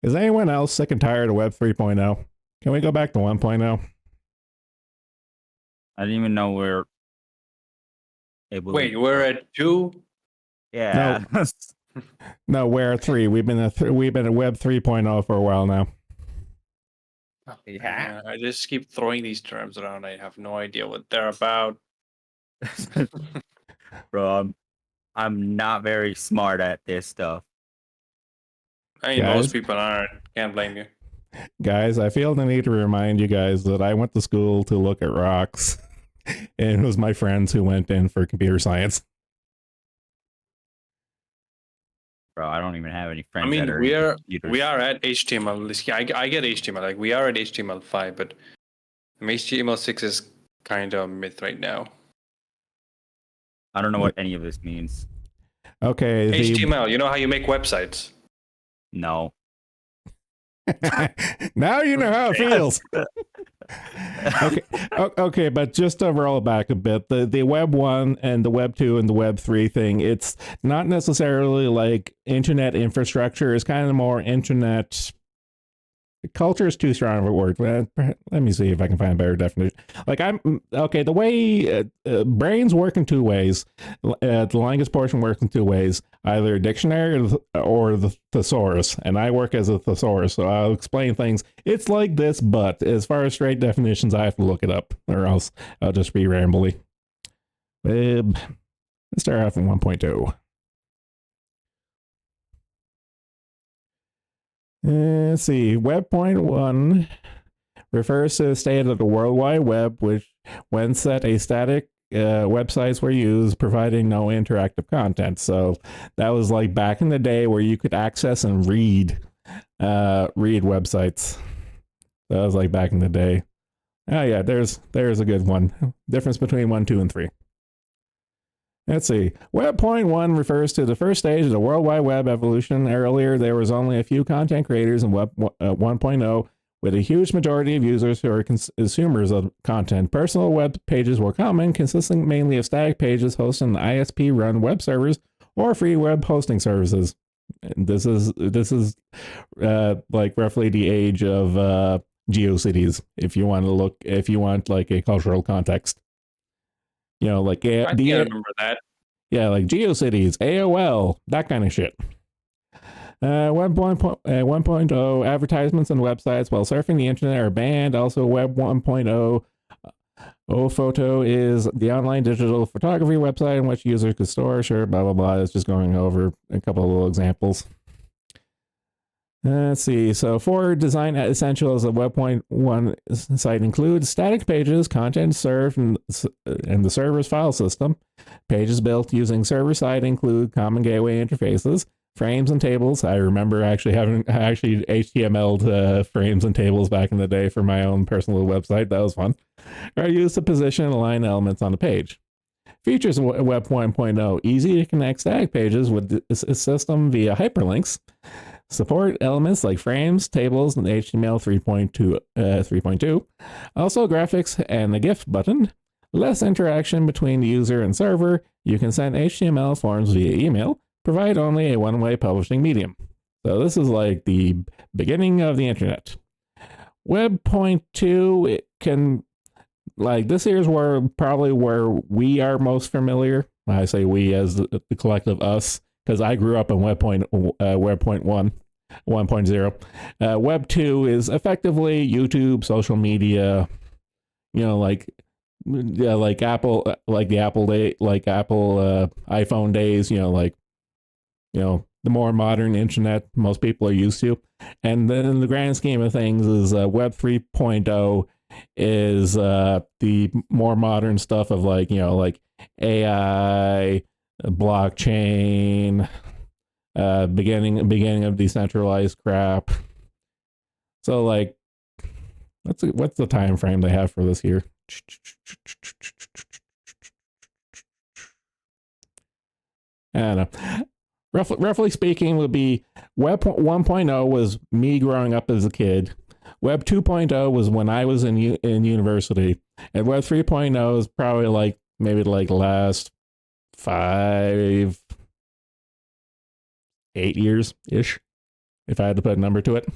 Is anyone else sick and tired of Web 3.0? Can we go back to 1.0? I didn't even know we're able. Wait, we're at 2? Yeah. No, we're at 3. We've been at Web 3.0 for a while now. Yeah. I just keep throwing these terms around. I have no idea what they're about. Bro, I'm not very smart at this stuff. I mean, most people aren't. Can't blame you. Guys, I feel the need to remind you guys that I went to school to look at rocks, and it was my friends who went in for computer science. Bro, I don't even have any friends. I mean, that are we are computers. at HTML. I get HTML. Like we are at HTML5, but HTML6 is kind of myth right now. I don't know what any of this means. Okay. HTML. You know how you make websites? No. Now you know how it feels. Okay, but just to roll back a bit, the Web 1 and the Web 2 and the Web 3 thing, it's not necessarily like internet infrastructure. It's kind of more internet culture is too strong of a word. Let me see if I can find a better definition. Like the way brains work in two ways. The longest portion works in two ways, either a dictionary or the thesaurus. And I work as a thesaurus, so I'll explain things. It's like this, but as far as straight definitions, I have to look it up, or else I'll just be rambly. Let's start off in 1.2. Let's see, Web.1 refers to the state of the World Wide Web, which, when set, a static websites were used, providing no interactive content. So that was like back in the day where you could access and read websites. That was like back in the day. Oh yeah, there's a good one. Difference between 1, 2, and 3. Let's see. Web 0.1 refers to the first stage of the World Wide Web evolution. Earlier, there was only a few content creators in Web 1.0, with a huge majority of users who are consumers of content. Personal web pages were common, consisting mainly of static pages hosted on ISP-run web servers or free web hosting services. And this is like roughly the age of GeoCities. If you want like a cultural context. Like I think I remember that. Yeah, like GeoCities, AOL, that kind of shit. 1.0 advertisements on websites while surfing the internet are banned. Also, Web 1.0 Photo is the online digital photography website in which users could store, sure, blah, blah, blah. It's just going over a couple of little examples. Let's see. So, 4 design essentials of Web 1.1 site include static pages, content served in the server's file system. Pages built using server-side include common gateway interfaces, frames and tables. I remember actually HTML'd frames and tables back in the day for my own personal website. That was fun. Are used to position and align elements on the page. Features of Web 1.0: easy to connect static pages with the system via hyperlinks. Support elements like frames, tables, and HTML 3.2. Also graphics and the GIF button. Less interaction between the user and server. You can send HTML forms via email. Provide only a one-way publishing medium. So this is like the beginning of the internet. Web 0.2, it can, like, this here's where we are most familiar. I say we as the collective us, because I grew up in Web 1.0. Web 2 is effectively YouTube, social media, like Apple, like the Apple iPhone days, the more modern internet most people are used to. And then in the grand scheme of things is Web 3.0 is the more modern stuff of like AI, blockchain, beginning of decentralized crap. So like, what's the time frame they have for this here? I don't know. Roughly speaking, would be Web 1.0 was me growing up as a kid. Web 2.0 was when I was in university, and Web 3.0 is probably maybe last 8 years ish, if I had to put a number to it.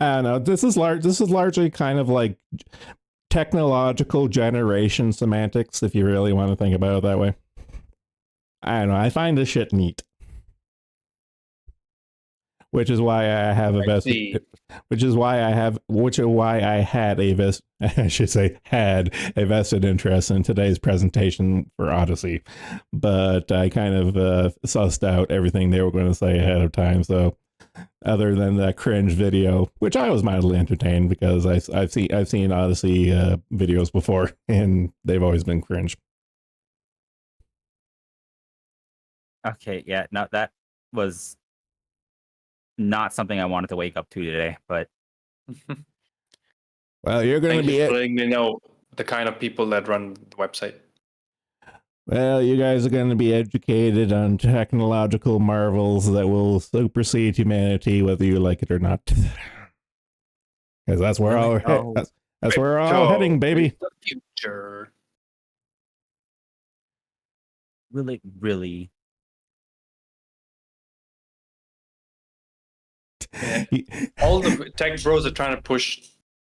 I don't know. This is largely kind of like technological generation semantics, if you really want to think about it that way. I don't know. I find this shit neat, which is why I have a vested. Which is why I had a vested interest in today's presentation for Odyssey, but I kind of sussed out everything they were going to say ahead of time. So, other than that cringe video, which I was mildly entertained because I've seen Odyssey videos before, and they've always been cringe. Okay, yeah, no, that was not something I wanted to wake up to today, but well, you're going to be letting me know the kind of people that run the website. Well, you guys are going to be educated on technological marvels that will supersede humanity, whether you like it or not. Because that's where that's where we're all heading, baby. The future. Really. All the tech bros are trying to push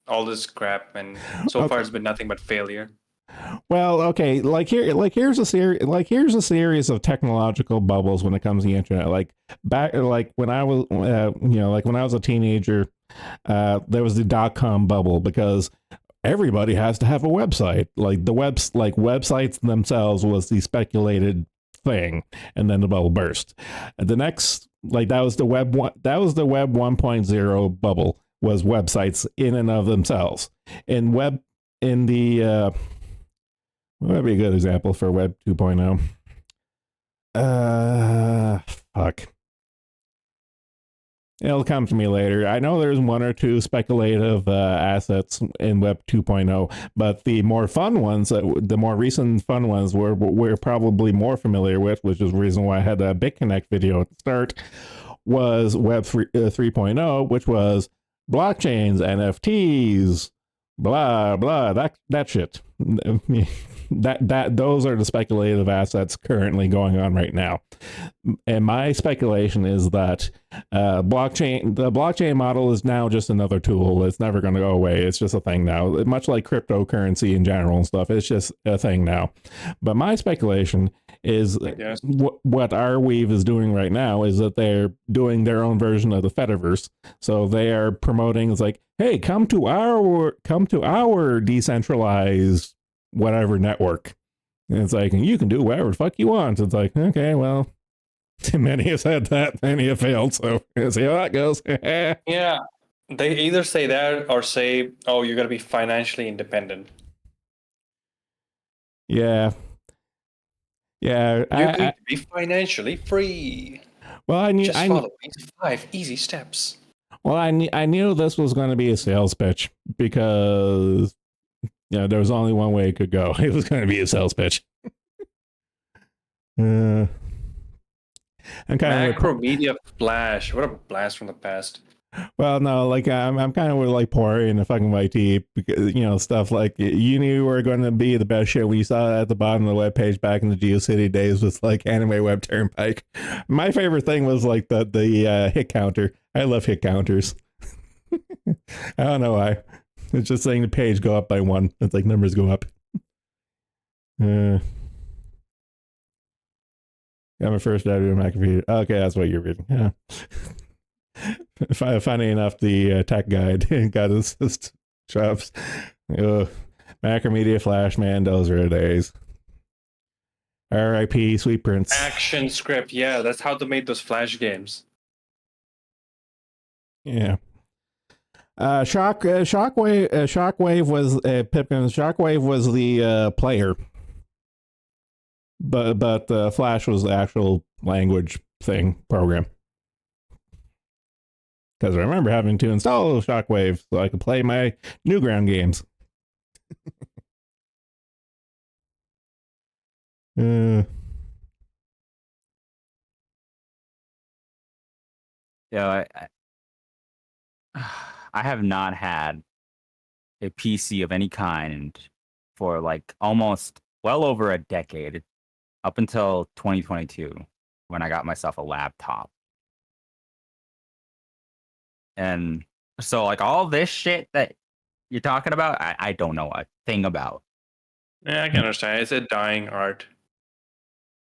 all this crap, and so far it's been nothing but failure. Well, okay, here's a series of technological bubbles when it comes to the internet. When I was when I was a teenager, there was the .com bubble because everybody has to have a website. Websites themselves was the speculated thing, and then the bubble burst. The next, like that was the web 1.0 bubble, was websites in and of themselves. In what would be a good example for web 2.0? Fuck. It'll come to me later. I know there's one or two speculative assets in Web 2.0, but the more fun ones, the more recent fun ones we're probably more familiar with, which is the reason why I had that BitConnect video at the start, was Web 3.0, which was blockchains, NFTs, blah, blah, that shit. Those are the speculative assets currently going on right now. And my speculation is that the blockchain model is now just another tool. It's never going to go away. It's just a thing now. Much like cryptocurrency in general and stuff, it's just a thing now. But my speculation is what Arweave is doing right now is that they're doing their own version of the Fediverse. So they are promoting, it's like, hey, come to our decentralized whatever network. And it's like, you can do whatever the fuck you want. It's like, okay, well, many have said that, many have failed, so we'll see how that goes. Yeah, they either say that or say, oh, you're going to be financially independent. Yeah. You're going to be financially free. Well, I Just follow these 5 easy steps. Well, I knew this was going to be a sales pitch because there was only one way it could go. It was going to be a sales pitch. I'm kind of Macromedia Flash. What a blast from the past. Well, no, like I'm kind of like pouring the fucking YT because stuff like you knew were going to be the best shit when you saw it at the bottom of the webpage back in the GeoCity days was like Anime Web Turnpike. My favorite thing was like the hit counter. I love hit counters. I don't know why. It's just saying the page go up by 1. It's like numbers go up. Got my first audio on my computer. Okay, that's what you're reading. Yeah. Funny enough, the tech guide got his chops. Macromedia Flash, man, those are the days. R.I.P. Sweet Prince. Action script, yeah, that's how they made those Flash games. Yeah. Shockwave was Pipkin. Shockwave was the player, but Flash was the actual language program. Because I remember having to install Shockwave so I could play my Newground games. Yeah, I have not had a PC of any kind for like almost well over a decade, up until 2022 when I got myself a laptop. And so like all this shit that you're talking about, I don't know a thing about. Yeah, I can understand. It's a dying art.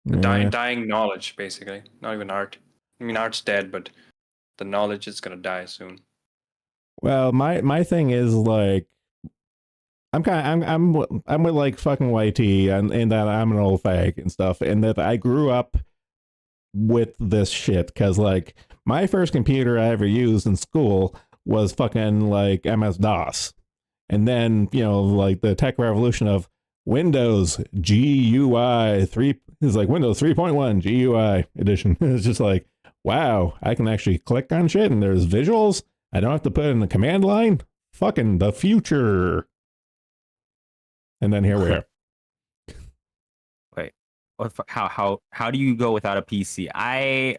Dying knowledge, basically. Not even art. I mean, art's dead, but the knowledge is going to die soon. Well, my thing is like I'm with like fucking YT and in that I'm an old fag and stuff, and that I grew up with this shit because like my first computer I ever used in school was fucking like MS-DOS, and then like the tech revolution of Windows GUI 3 is like Windows 3.1 GUI edition. It's just like, wow, I can actually click on shit and there's visuals. I don't have to put it in the command line. Fucking the future. And then here we are. Wait, how do you go without a PC? I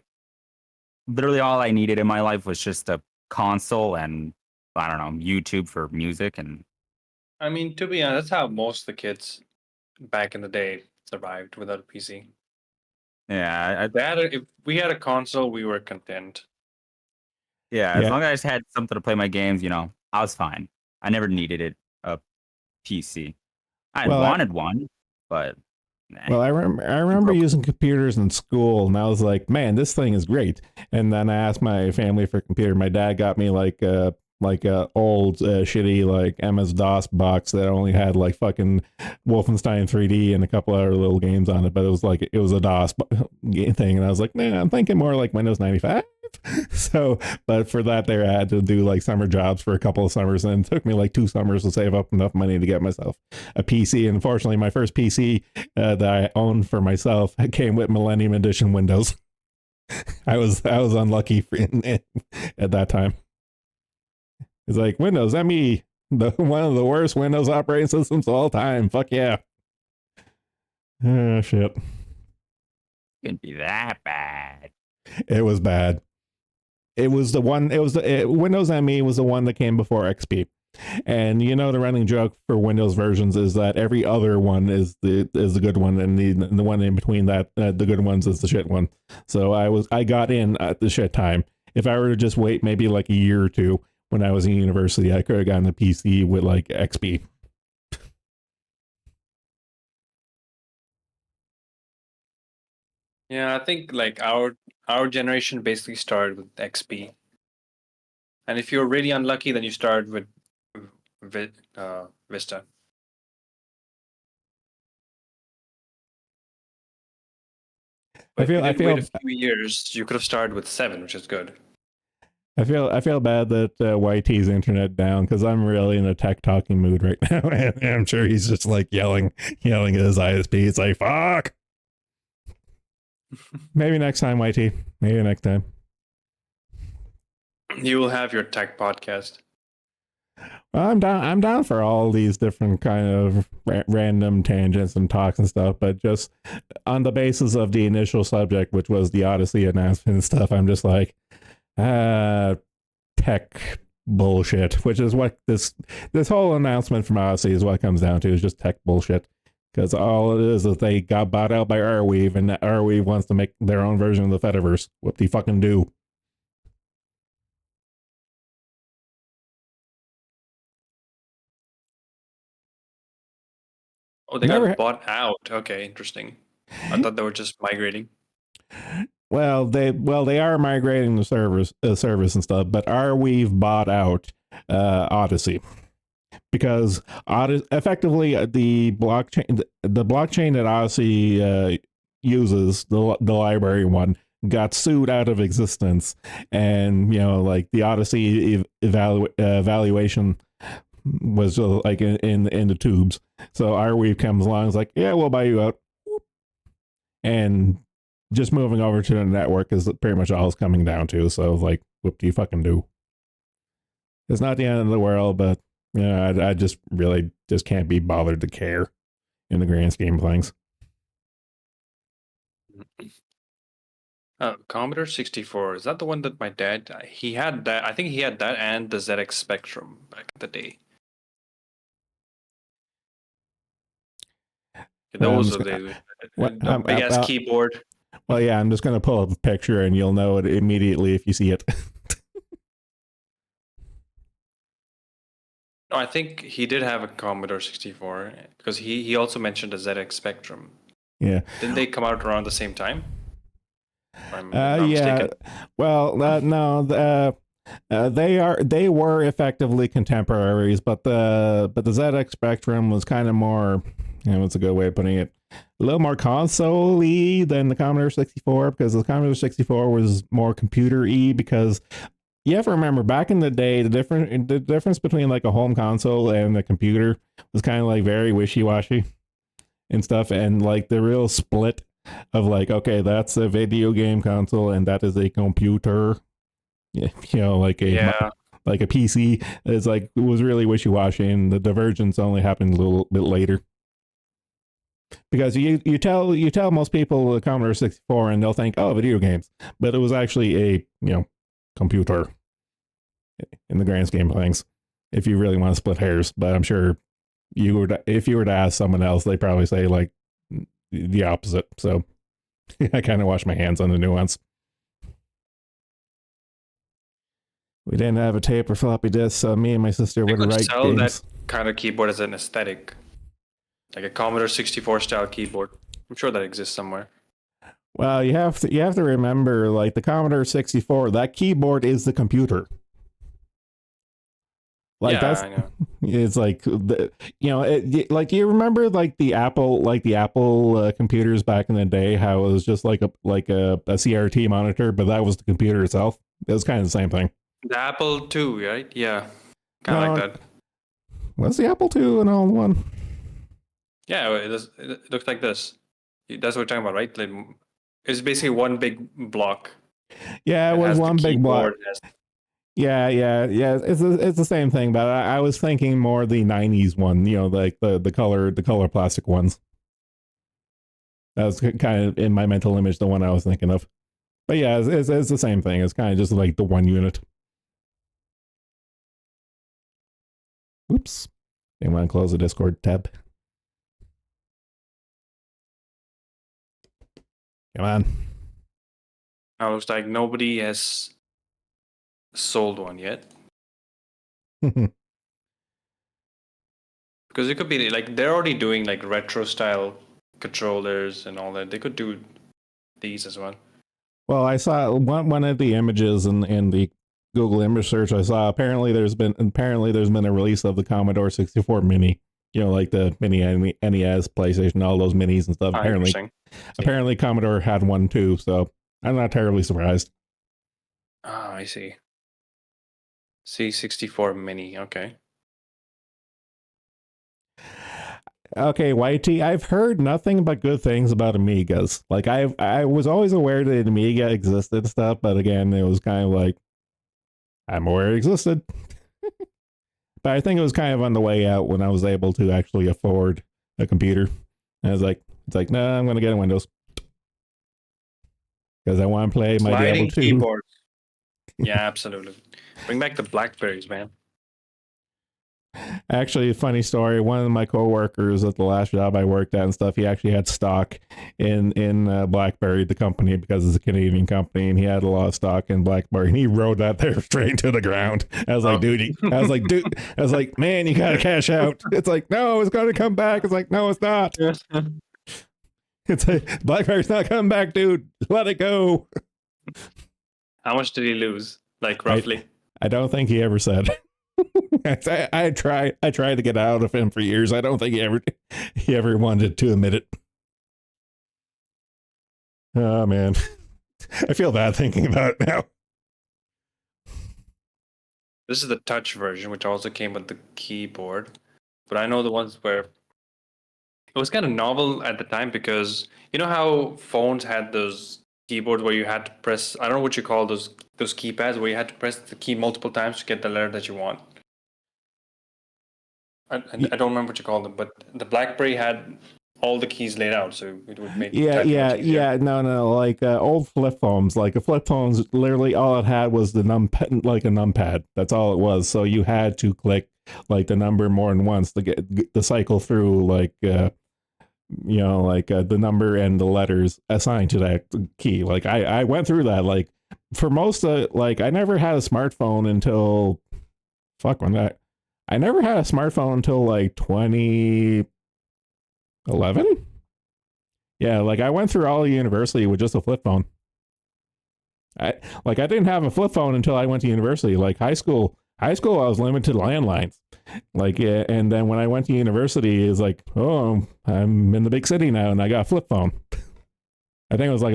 literally all I needed in my life was just a console and I don't know, YouTube for music. And I mean, to be honest, that's how most of the kids back in the day survived without a PC. yeah, If we had a console, we were content. yeah, as long as I just had something to play my games, I was fine. I never needed a PC. I wanted one, but well, I remember using computers in school, and I was like, man, this thing is great. And then I asked my family for a computer. My dad got me like like a old shitty like MS DOS box that only had like fucking Wolfenstein 3D and a couple other little games on it, but it was a DOS thing, and I was like, nah, I'm thinking more like Windows 95. So, but for that, there I had to do like summer jobs for a couple of summers, and it took me like 2 summers to save up enough money to get myself a PC. And unfortunately, my first PC that I owned for myself came with Millennium Edition Windows. I was unlucky at that time. It's like Windows ME, one of the worst Windows operating systems of all time. Fuck yeah. Oh shit. Couldn't be that bad. It was bad. It was the one. It was the Windows ME was the one that came before XP, and you know the running joke for Windows versions is that every other one is the good one, and the one in between that the good ones is the shit one. So I got in at the shit time. If I were to just wait maybe like a year or two when I was in university, I could have gotten a PC with like XP. Yeah, I think like our generation basically started with XP, and if you're really unlucky, then you start with Vista. But if you didn't wait a few years, you could have started with 7, which is good. I feel bad that YT's internet down because I'm really in a tech talking mood right now, and I'm sure he's just like yelling at his ISP. It's like fuck. Maybe next time, YT. Maybe next time. You will have your tech podcast. Well, I'm down for all these different kind of random tangents and talks and stuff, but just on the basis of the initial subject, which was the Odyssey announcement and stuff, I'm just like, tech bullshit. Which is what this whole announcement from Odyssey is what it comes down to, is just tech bullshit. Because all it is they got bought out by Arweave, and Arweave wants to make their own version of the Fediverse. What do you fucking do? Oh, they got bought out. Okay, interesting. I thought they were just migrating. Well, they are migrating the service and stuff, but Arweave bought out Odyssey. Because effectively the blockchain that Odyssey uses, the library one, got sued out of existence, and like the Odyssey evaluation was like in the tubes. So Arweave comes along, is like, yeah, we'll buy you out, and just moving over to the network is pretty much all it's coming down to. So like, what do you fucking do? It's not the end of the world, but I just really just can't be bothered to care in the grand scheme of things. Commodore 64, is that the one that my dad, he had that? I think he had that and the ZX Spectrum back in the day. Those are the big ass keyboard. Well, yeah, I'm just going to pull up a picture and you'll know it immediately if you see it. No, I think he did have a Commodore 64 because he also mentioned a ZX Spectrum. Yeah. Didn't they come out around the same time? Yeah. Mistaken. Well, no. They were effectively contemporaries, but the ZX Spectrum was kind of more, what's a good way of putting it, a little more console-y than the Commodore 64, because the Commodore 64 was more computer-y, because you have to remember back in the day, the difference between like a home console and a computer was kind of like very wishy-washy and stuff, and like the real split of like, okay, that's a video game console and that is a computer, like a PC is like, it was really wishy-washy, and the divergence only happened a little bit later. Because you tell most people the Commodore 64 and they'll think, oh, video games, but it was actually a computer in the grand scheme of things, if you really want to split hairs. But I'm sure if you were to ask someone else, they probably say like the opposite. So I kind of wash my hands on the nuance. We didn't have a tape or floppy disk, so me and my sister would write sell games. That kind of keyboard as an aesthetic, like a Commodore 64 style keyboard. I'm sure that exists somewhere. Well, you have to remember, like the Commodore 64, that keyboard is the computer. Like Yeah, that's I know. it's like like you remember like the Apple computers back in the day, how it was just like a CRT monitor, but that was the computer itself. It was kind of the same thing. The Apple II, right? Yeah, kind of No, like that. was the Apple II an all one? Yeah, it looks like this. That's what we're talking about, right? Like, it's basically one big block. Yeah, it It was has the one big block. keyboard. It has Yeah. It's the same thing, but I was thinking more the '90s one. Like the color plastic ones. That was kind of in my mental image the one I was thinking of. But yeah, it's the same thing. It's kind of just like the one unit. Oops. I want to close the Discord tab. Come on. Now it looks like nobody has sold one yet. Because it could be like they're already doing like retro style controllers and all that. They could do these as well. Well, I saw one of the images in the Google image search. I saw apparently there's been a release of the Commodore 64 Mini. Like the mini NES, PlayStation, all those minis and stuff. Apparently Commodore had one too. So I'm not terribly surprised. Ah, I see. C64 Mini. Okay. Okay, YT, I've heard nothing but good things about Amigas. Like I was always aware that Amiga existed and stuff, but again, it was kind of like I'm aware it existed. But I think it was kind of on the way out when I was able to actually afford a computer. And I was like, no, I'm going to get a Windows because I want to play my Sliding Diablo 2. keyboards. Yeah, absolutely. Bring back the Blackberries, man. Actually, funny story. One of my coworkers at the last job I worked at and stuff, he actually had stock in BlackBerry, the company, because it's a Canadian company, and he had a lot of stock in BlackBerry, and he rode that there straight to the ground. I was like, man, you gotta cash out. It's like, no, it's gonna come back. It's like, no, it's not. It's like, BlackBerry's not coming back, dude. Let it go. How much did he lose? Like roughly? I don't think he ever said. I tried to get out of him for years. I don't think he ever wanted to admit it. Oh man, I feel bad thinking about it now. This is the touch version, which also came with the keyboard. But I know the ones where it was kind of novel at the time because you know how phones had those keyboards where you had to press, I don't know what you call those keypads, where you had to press the key multiple times to get the letter that you want. I don't remember what you call them, but the BlackBerry had all the keys laid out, so it would make no, like old flip phones. Like a flip phone's literally all it had was the numpad, like a numpad. That's all it was. So you had to click like the number more than once to get the cycle through, like the number and the letters assigned to that key. Like I went through that. Like for most of like I never had a smartphone until I never had a smartphone until like 2011. Yeah, like I went through all of university with just a flip phone. I didn't have a flip phone until I went to university. Like high school I was limited to landlines. Like yeah, and then when I went to university, it's like, oh, I'm in the big city now, and I got a flip phone. I think it was like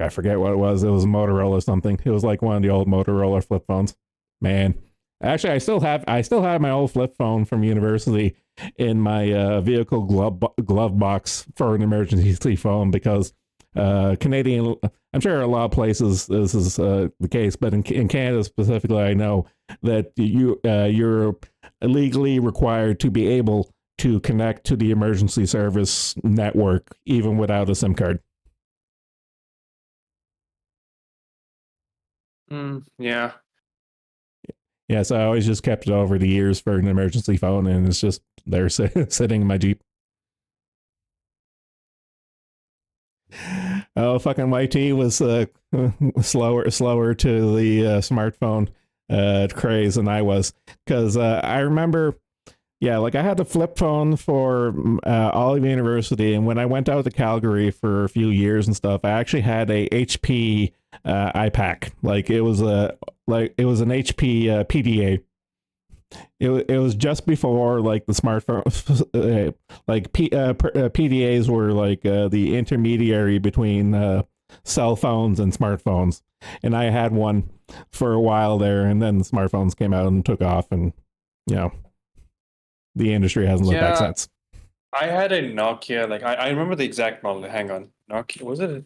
I forget what it was. It was a Motorola or something. It was like one of the old Motorola flip phones. Man, actually, I still have my old flip phone from university in my vehicle glove box for an emergency phone because Canadian. I'm sure a lot of places this is the case, but in Canada specifically, I know that you're legally required to be able to connect to the emergency service network even without a SIM card. Yeah. Yeah, so I always just kept it over the years for an emergency phone, and it's just there sitting in my Jeep. Oh, fucking YT was slower to the smartphone craze than I was, because I remember Yeah, like I had the flip phone for Olive University, and when I went out to Calgary for a few years and stuff, I actually had a HP iPack. Like it was an HP PDA. It was just before like the smartphone, PDAs were like the intermediary between cell phones and smartphones, and I had one for a while there, and then the smartphones came out and took off, and you know the industry hasn't looked back Yeah, since. I had a Nokia. Like I remember the exact model. Hang on, Nokia was it?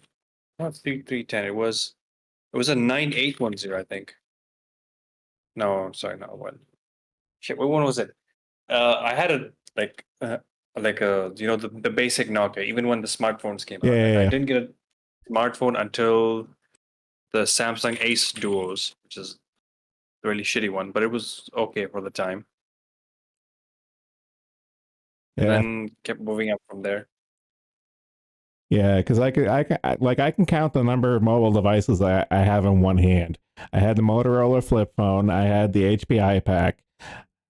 Not 3310. It was a 9810, I think. No, I'm sorry, not one. Shit, what one was it? I had a like a the basic Nokia. Even when the smartphones came Yeah, out, like yeah, I yeah. didn't get a smartphone until the Samsung Ace Duos, which is a really shitty one, but it was okay for the time. And Yeah. then kept moving up from there. Yeah, because I can count the number of mobile devices I have in one hand. I had the Motorola flip phone. I had the HP iPack.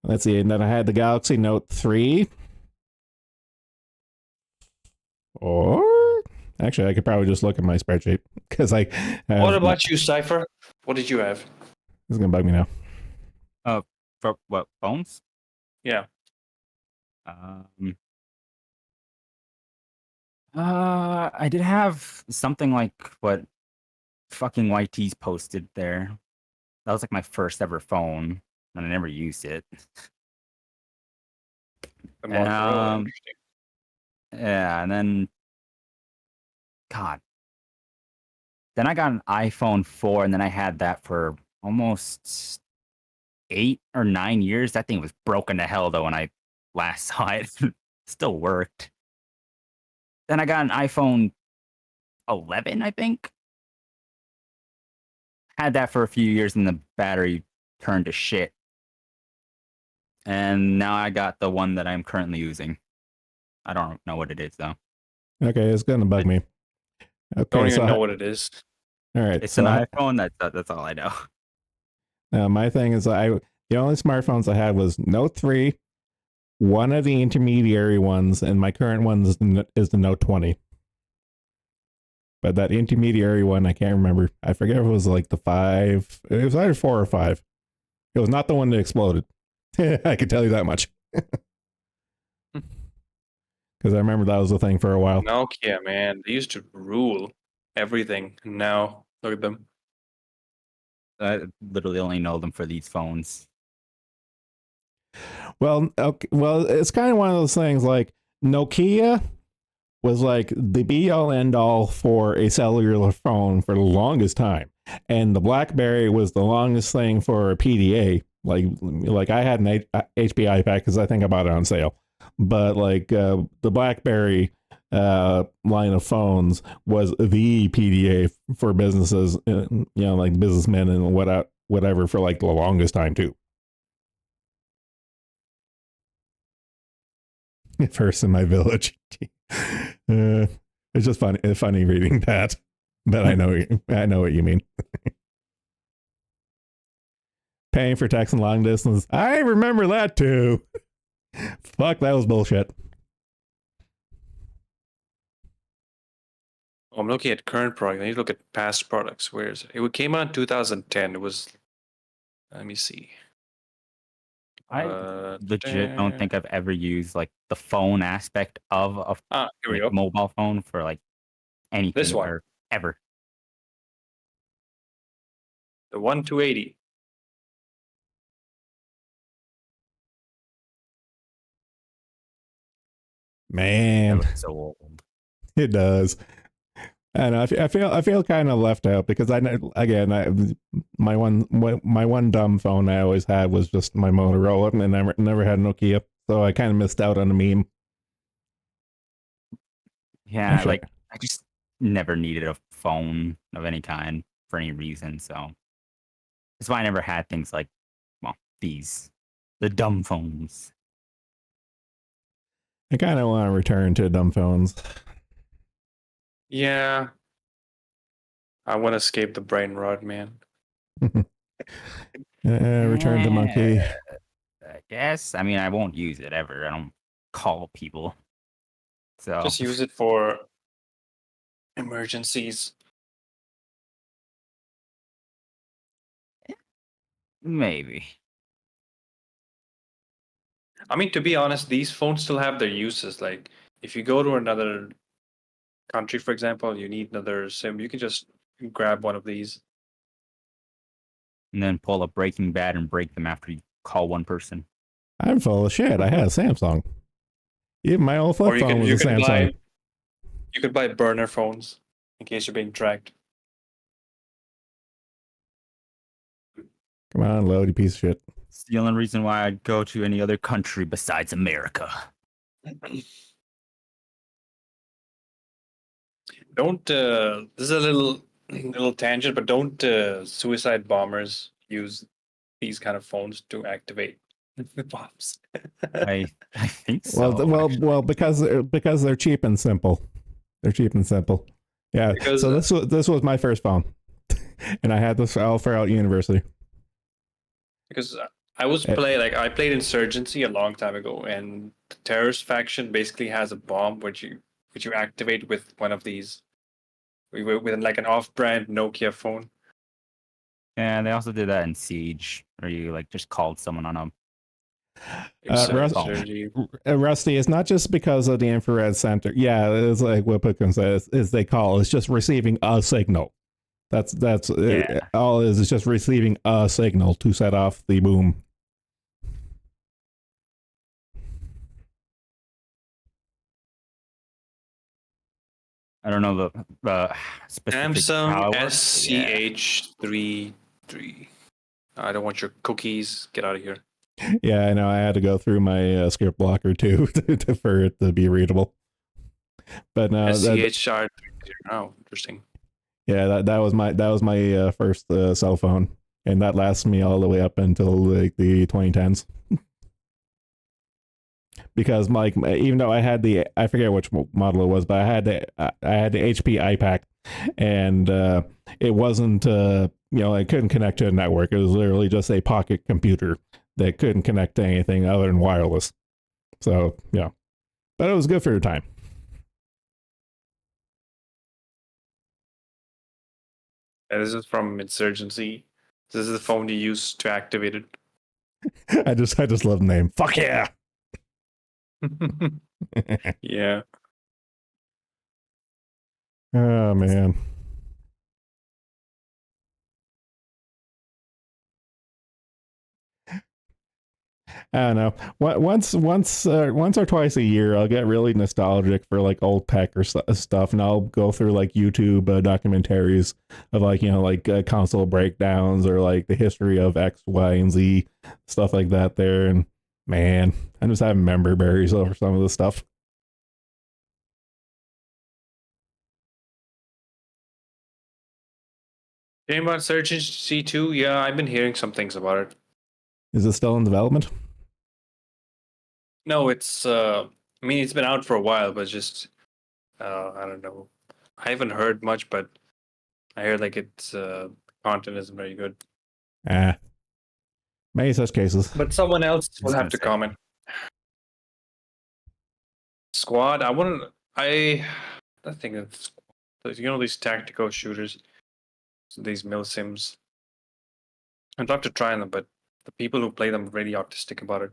Let's see, and then I had the Galaxy Note 3. Or actually, I could probably just look at my spreadsheet because I have. What about you, Cypher? What did you have? This is gonna bug me now. For what, phones? Yeah. Um, I did have something like what fucking YT's posted there. That was like my first ever phone, and I never used it. The Motorola. Um, Interesting. yeah, and then God, then I got an iPhone 4, and then I had that for almost 8 or 9 years. That thing was broken to hell though when I last saw it. Still worked. Then I got an iPhone 11, I think. Had that for a few years, and the battery turned to shit. And now I got the one that I'm currently using. I don't know what it is though. Okay, it's gonna bug me. Don't Okay, even so know what it is. all right, It's so an iPhone. That's all I know. my thing is the only smartphones I had was Note 3, one of the intermediary ones, and my current one is the Note 20. But that intermediary one, I can't remember. I forget if it was like the 5. It was either 4 or 5. It was not the one that exploded. I can tell you that much. Because I remember that was the thing for a while. Nokia, man. They used to rule everything. Now, look at them. I literally only know them for these phones. Well, okay, well, it's kind of one of those things like Nokia was like the be all end all for a cellular phone for the longest time, and the BlackBerry was the longest thing for a PDA. Like I had an HP iPad because I think I bought it on sale, but like the BlackBerry line of phones was the PDA for businesses, like businessmen and whatever for like the longest time too. First in my village. It's just funny reading that, but I know what you mean. Paying for text and long distance. I remember that too. Fuck, that was bullshit. I'm looking at current product. I need to look at past products. Where is it? It came out in 2010. It was. Let me see. I legit don't think I've ever used like the phone aspect of a Here we like go. mobile phone for like anything This one. or ever. The 1280. That Man, looks so old. it does. And I feel kind of left out because I know again my one dumb phone I always had was just my Motorola and I never had Nokia, so I kind of missed out on the meme. Yeah, Actually, like I just never needed a phone of any kind for any reason. So that's why I never had things like, well, the dumb phones. I kind of want to return to dumb phones. Yeah. I want to escape the brain rot, man. Return to monkey. I guess. I mean, I won't use it ever. I don't call people. So Just use it for emergencies. maybe. I mean, to be honest, these phones still have their uses. Like, if you go to another country, for example, you need another SIM, you can just grab one of these. And then pull up Breaking Bad and break them after you call one person. I'm full of shit. I had a Samsung. Even my old flip Or you phone can was you a can Samsung. buy you could buy burner phones in case you're being tracked. Come on, load, you piece of shit. It's the only reason why I'd go to any other country besides America. Don't this is a little tangent, but don't suicide bombers use these kind of phones to activate the bombs? I think so. Well, because they're cheap and simple. They're cheap and simple. Yeah. Because, so this was my first phone, and I had this all throughout university. because I played Insurgency a long time ago, and the terrorist faction basically has a bomb which you activate with one of these with like an off-brand Nokia phone. And they also did that in Siege, where you like just called someone on a Rusty, it's not just because of the infrared center. Yeah, it's like what Pickham says, is they call. It's just receiving a signal. That's all it is. It's just receiving a signal to set off the boom. I don't know the specific Samsung power. SCH33. I don't want your cookies. Get out of here. Yeah, I know. I had to go through my script blocker too for it to be readable. But no, SCH30. Oh, interesting. Yeah, that was my first cell phone, and that lasts me all the way up until like the 2010s. Because like even though I had I forget which model it was, but I had the HP iPac, and it wasn't I couldn't connect to a network. It was literally just a pocket computer that couldn't connect to anything other than wireless. So yeah, but it was good for the time. And this is from Insurgency. This is the phone you use to activate it. I just love the name. Fuck yeah. Yeah. Oh man. I don't know. Once or twice a year, I'll get really nostalgic for like old tech or stuff, and I'll go through like YouTube documentaries of like console breakdowns or like the history of X, Y, and Z stuff like that. There, and man, I'm just having member berries over some of this stuff. Hearing about Insurgency 2? Yeah, I've been hearing some things about it. Is it still in development? No, it's I mean it's been out for a while, but just I don't know. I haven't heard much, but I heard like it's content isn't very good. Many such cases. But someone else will have to comment. Squad, I think it's these tactical shooters, these milsims. I'd love to try them, but the people who play them are really autistic about it.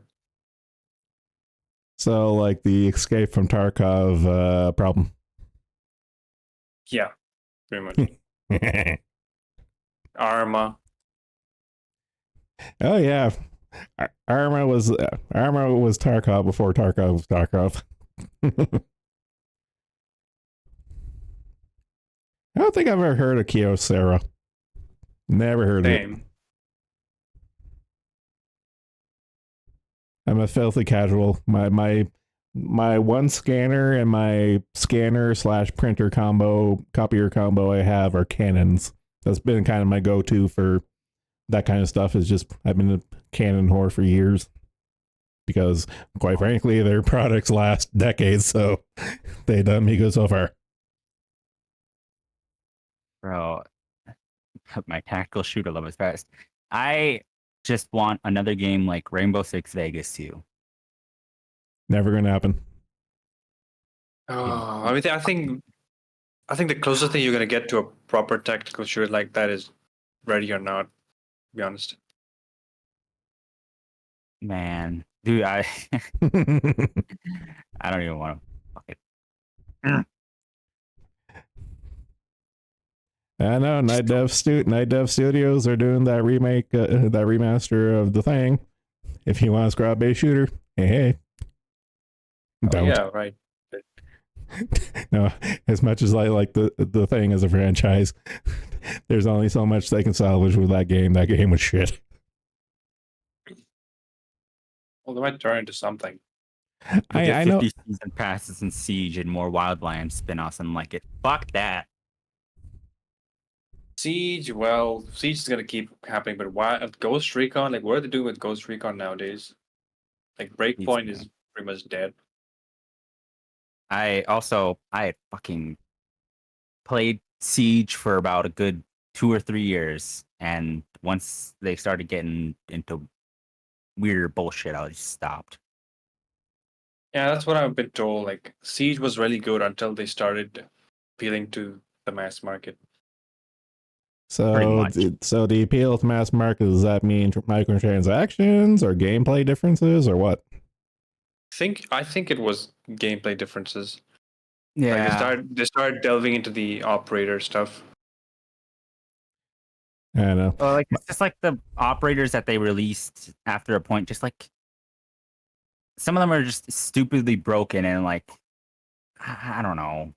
So like the Escape from Tarkov problem. Yeah, pretty much. Arma. Oh yeah, Arma was Tarkov before Tarkov was Tarkov. I don't think I've ever heard of Kyocera. Never heard of it. I'm a filthy casual. My one scanner and my scanner / printer copier combo I have are Canons. That's been kind of my go-to for that kind of stuff. Is just I've been a Canon whore for years because, quite frankly, their products last decades, so they done me good so far. Bro, my tactical shooter love is fast. I just want another game like Rainbow Six Vegas 2. Never gonna happen. Oh, I mean, I think the closest thing you're gonna get to a proper tactical shooter like that is Ready or Not. To be honest. Man, dude, I I don't even want to fucking. I know Night Dev Studios are doing that remake, that remaster of the thing. If you want a squad based shooter, hey, Oh, don't. yeah, right. No, as much as I like the thing as a franchise, there's only so much they can salvage with that game. That game was shit. Well, they might turn into something. I know. 50 season passes in Siege and more Wildlands spin-offs and like it. Fuck that. Siege, well, Siege is gonna keep happening, but why Ghost Recon? Like, what are they doing with Ghost Recon nowadays? Like, Breakpoint is pretty much dead. I had fucking played Siege for about a good 2 or 3 years, and once they started getting into weirder bullshit, I just stopped. Yeah, that's what I've been told. Like, Siege was really good until they started appealing to the mass market. So, so the appeal to mass market, does that mean microtransactions or gameplay differences or what? I think it was gameplay differences. Yeah. Like they started delving into the operator stuff. I don't know. Well, like it's just like the operators that they released after a point, just like some of them are just stupidly broken and like I don't know.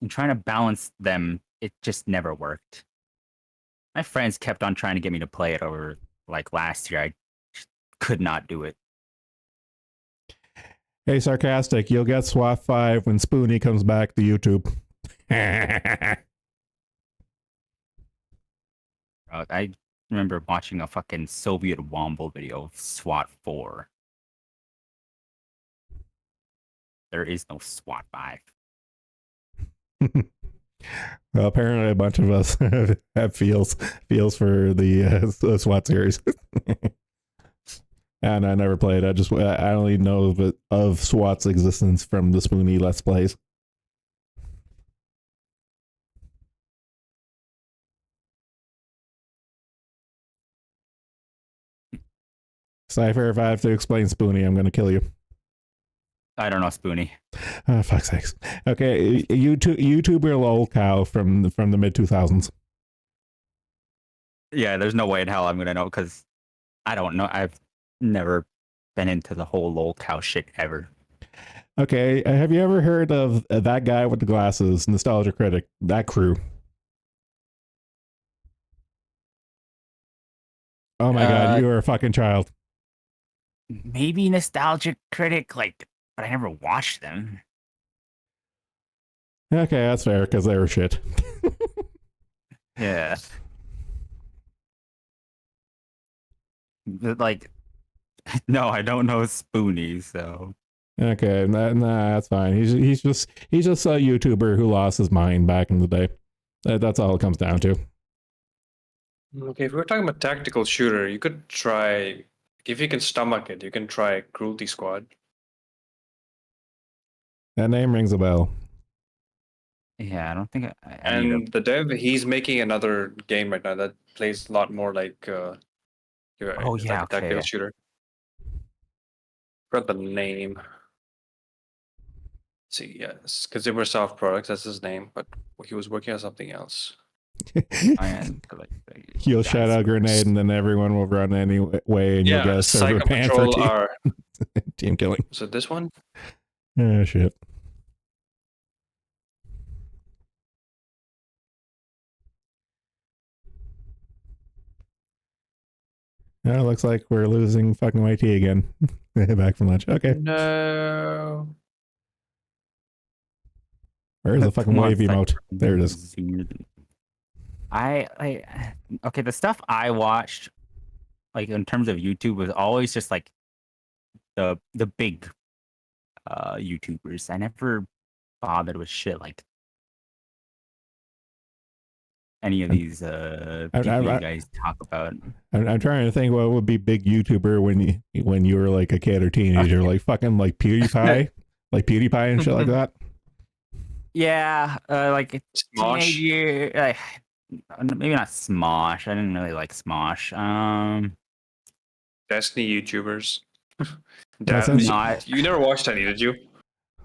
And trying to balance them, it just never worked. My friends kept on trying to get me to play it over like last year. I just could not do it. Hey, Sarcastic, you'll get SWAT 5 when Spoonie comes back to YouTube. I remember watching a fucking Soviet Womble video of SWAT 4. There is no SWAT 5. Well, apparently a bunch of us have feels for the SWAT series. And I never played. I only know of SWAT's existence from the Spoonie Let's Plays. Cypher, if I have to explain Spoonie, I'm going to kill you. I don't know Spoonie. Oh, fuck's sakes. Okay, YouTuber lol cow from the mid 2000s. Yeah, there's no way in hell I'm gonna know because I don't know. I've never been into the whole lol cow shit ever. Okay, have you ever heard of that guy with the glasses, Nostalgia Critic, that crew? Oh my god, you are a fucking child. Maybe Nostalgic Critic, like, but I never watched them. Okay, that's fair, because they were shit. Yeah. But, like, no, I don't know Spoonie, so. Okay, nah, that's fine. He's just a YouTuber who lost his mind back in the day. That's all it comes down to. Okay, if we're talking about tactical shooter, you could try, if you can stomach it, you can try Cruelty Squad. That name rings a bell. Yeah, I don't think I And the dev, he's making another game right now that plays a lot more like Oh, like yeah, a tactical okay. shooter. Forgot the name. Let's see, yes, Consumer Soft Products, that's his name, but he was working on something else. You'll shout out grenade and then everyone will run anyway and you'll get a server ban for team killing. So this one? Oh shit. Yeah, looks like we're losing fucking YT again. Back from lunch. Okay. No. Where's the fucking wave emote? There it is. Okay, the stuff I watched, like in terms of YouTube, was always just like the big YouTubers. I never bothered with shit like any of these people you guys talk about. I'm trying to think what would be big YouTuber when you were like a kid or teenager, like fucking like PewDiePie, like PewDiePie and shit like that. Yeah, like Smosh. teenage year, like maybe not Smosh. I didn't really like Smosh. Destiny YouTubers. That's Dad, not- you never watched any, did you?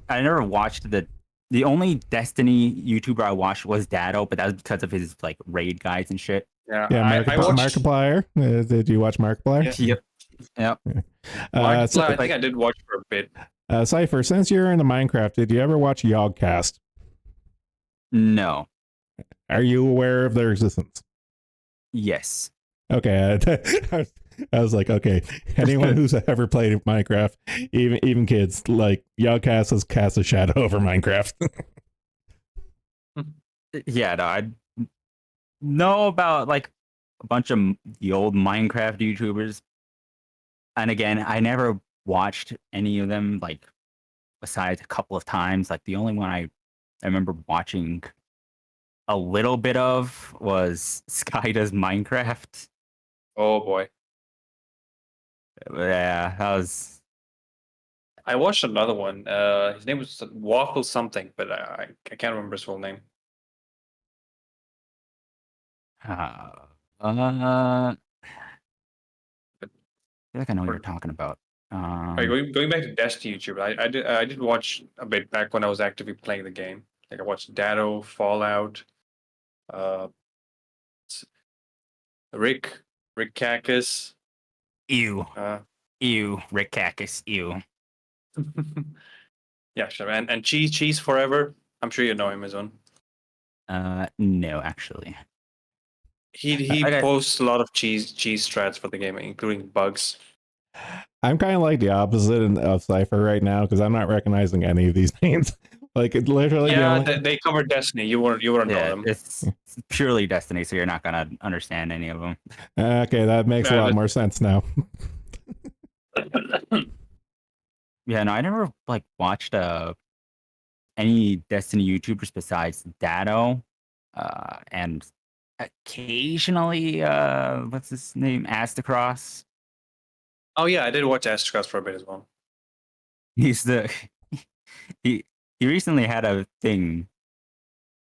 I never watched the only Destiny YouTuber I watched was Dado, but that was because of his like raid guides and shit. Yeah, Yeah, I watched. Markiplier. Did you watch Markiplier? Yeah. Yep. Markiplier, I like- think I did watch for a bit. Cypher, since you're into Minecraft, did you ever watch Yogcast? No. Are you aware of their existence? Yes. Okay, I was like, okay, anyone who's ever played Minecraft, even kids, like Yogcast has cast a shadow over Minecraft. Yeah, no, I know about like a bunch of the old Minecraft YouTubers, and again, I never watched any of them. Like, besides a couple of times, like the only one I remember watching a little bit of was Sky Does Minecraft. Oh boy, Yeah, that was. I watched another one. His name was Waffle something, but I can't remember his full name. I feel like I know what you're talking about. Alright, going back to Destiny YouTube, I did watch a bit back when I was actively playing the game. Like I watched Dado, Fallout, uh, Rick Cactus. Ew, Uh, ew, Rick Cactus, ew. yeah, sure. And Cheese Forever. I'm sure you know him as one. No, actually. He I got- posts a lot of cheese strats for the game, including bugs. I'm kind of like the opposite of Cypher right now because I'm not recognizing any of these names. Like it literally. Yeah, the only- they cover Destiny. You wouldn't know Yeah, them. it's purely Destiny, so you're not gonna understand any of them. Okay, that makes a Yeah, lot that- more sense now. Yeah, no, I never like watched any Destiny YouTubers besides Dado, and occasionally what's his name, Astacross. Oh yeah, I did watch Astros for a bit as well. He's the he recently had a thing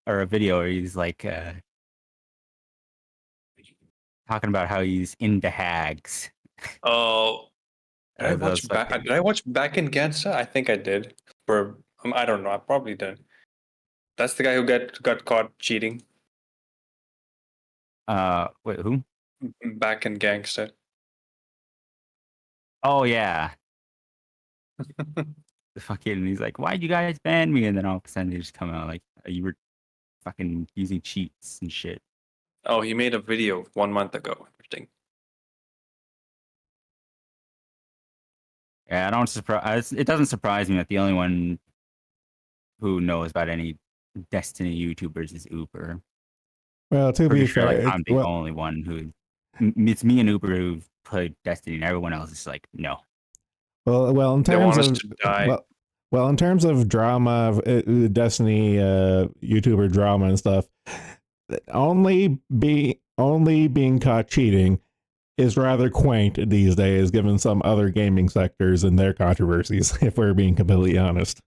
or a video where he's like talking about how he's into hags. Oh, That's fucking- did I watch Back in Gangsta? I think I did. For I don't know. I probably did. That's the guy who got caught cheating. Wait, who? Back in Gangsta. Oh yeah. The fucking he's like, why'd you guys ban me? And then all of a sudden they just come out like you were fucking using cheats and shit. Oh, he made a video 1 month ago. Interesting. Yeah, I don't surprise. It doesn't surprise me that the only one who knows about any Destiny YouTubers is Uber. Well, to Pretty be sure fair, like I'm the only one who. It's me and Uber who've played Destiny, and everyone else is like, no. well, in They want terms us of to die. well, in terms of drama, Destiny YouTuber drama and stuff, only being caught cheating is rather quaint these days, given some other gaming sectors and their controversies. If we're being completely honest.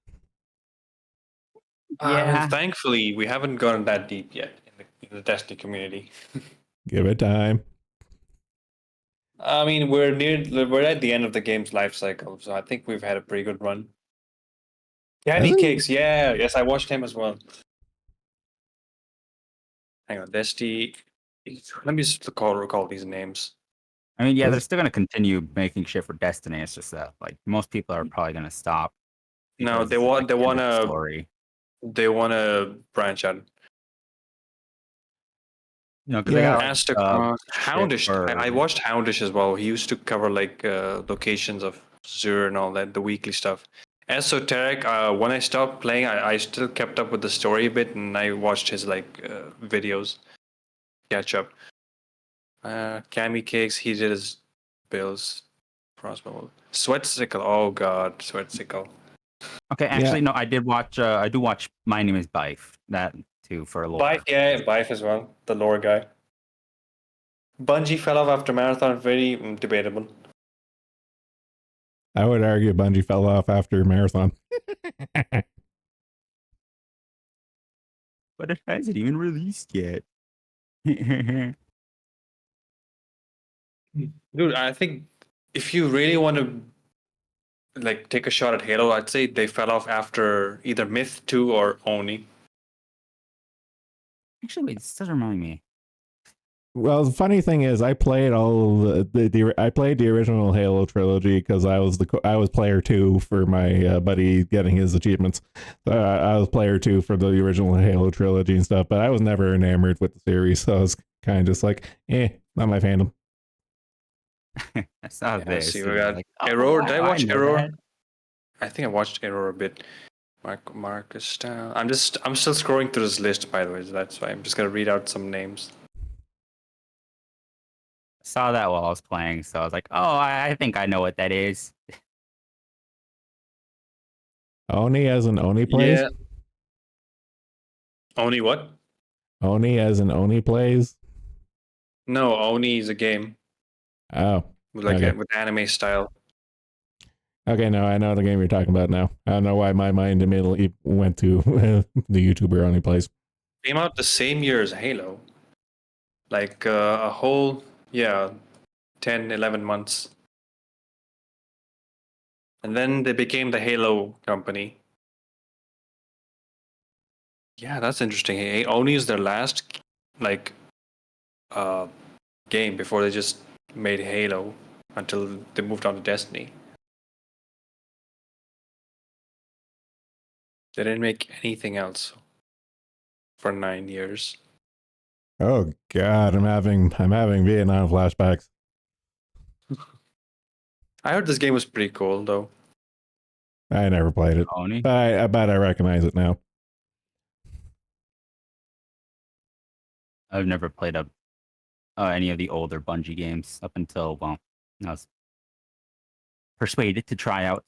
Yeah. Thankfully, we haven't gone that deep yet in the Destiny community. Give it time. I mean, we're at the end of the game's life cycle, so I think we've had a pretty good run. Candy Hasn't- Cakes, yeah, yes, I watched him as well. Hang on, Destiny. Let me just recall these names. I mean, yeah, they're still gonna continue making shit for Destiny. It's just that like most people are probably gonna stop. No, because they it's, want like, end of the to story. branch out. You know, 'cause Yeah. they got Astacross, Houndish. shit I for- watched Houndish as well. He used to cover like locations of Zur and all that, the weekly stuff. Esoteric. When I stopped playing, I still kept up with the story a bit, and I watched his like videos, catch up. Cami Cakes. He did his bills. Crossbow. Sweatsicle. Oh God, Sweatsicle. Okay, actually, no, I did watch. I do watch. My Name Is Bife. That too for lore. Bife as well, the lore guy. Bungie fell off after Marathon, very debatable. I would argue Bungie fell off after Marathon. But it hasn't even released yet. Dude, I think if you really want to like take a shot at Halo, I'd say they fell off after either Myth 2 or Oni. Actually, wait, this doesn't remind me. Well, the funny thing is, I played I played the original Halo trilogy because I was player 2 for my buddy getting his achievements. I was player 2 for the original Halo trilogy and stuff, but I was never enamored with the series, so I was kind of just like, not my fandom. I saw this. See, we and I was got like, Error. wow, Did I watch know Error? that. I think I watched Error a bit. Marcus Style. I'm still scrolling through this list, by the way. So that's why I'm just gonna read out some names. Saw that while I was playing, so I was like, oh, I think I know what that is. Oni as an Oni plays? Yeah. Oni what? Oni as an Oni plays? No, Oni is a game Oh. with Okay. with anime style. Okay, no, I know the game you're talking about now. I don't know why my mind immediately went to the YouTuber Oni plays. Came out the same year as Halo. Like a whole 10, 11 months. And then they became the Halo company. Yeah, that's interesting. Hey, Oni is their last game before they just made Halo until they moved on to Destiny. They didn't make anything else for 9 years. Oh God, I'm having Vietnam flashbacks. I heard this game was pretty cool though. I never played it, Oni. but I bet I recognize it now. I've never played any of the older Bungie games up until, well, I was persuaded to try out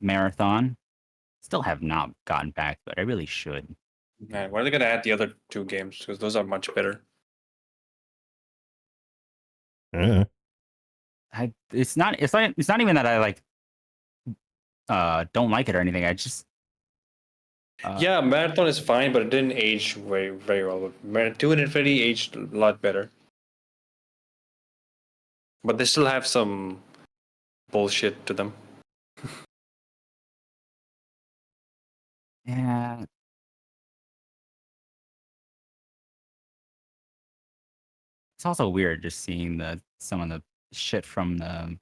Marathon. Still have not gotten back, but I really should. Man, when are they gonna add the other 2 games? Because those are much better. Yeah. It's not even that I like don't like it or anything. I just Yeah, Marathon is fine, but it didn't age very, very well. 2 and Infinity aged a lot better. But they still have some bullshit to them. yeah. It's also weird just seeing some of the shit from the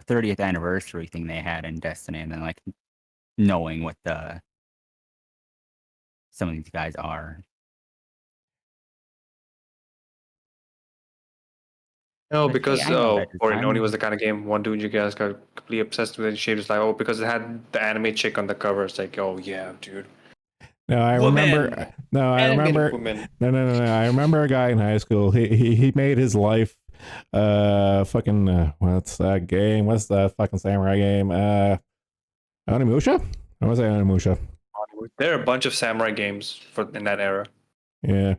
30th anniversary thing they had in Destiny, and then like knowing what some of these guys are. No, Like, because hey, I know that or design. Oni was the kind of game one dude you guys got completely obsessed with, and she was like, oh, because it had the anime chick on the cover. It's like, oh yeah, dude. No, I remember. No, I Animated remember. woman. No. I remember a guy in high school. He made his life. What's that game? What's that fucking samurai game? Onimusha. I want to say Onimusha. There are a bunch of samurai games in that era. Yeah.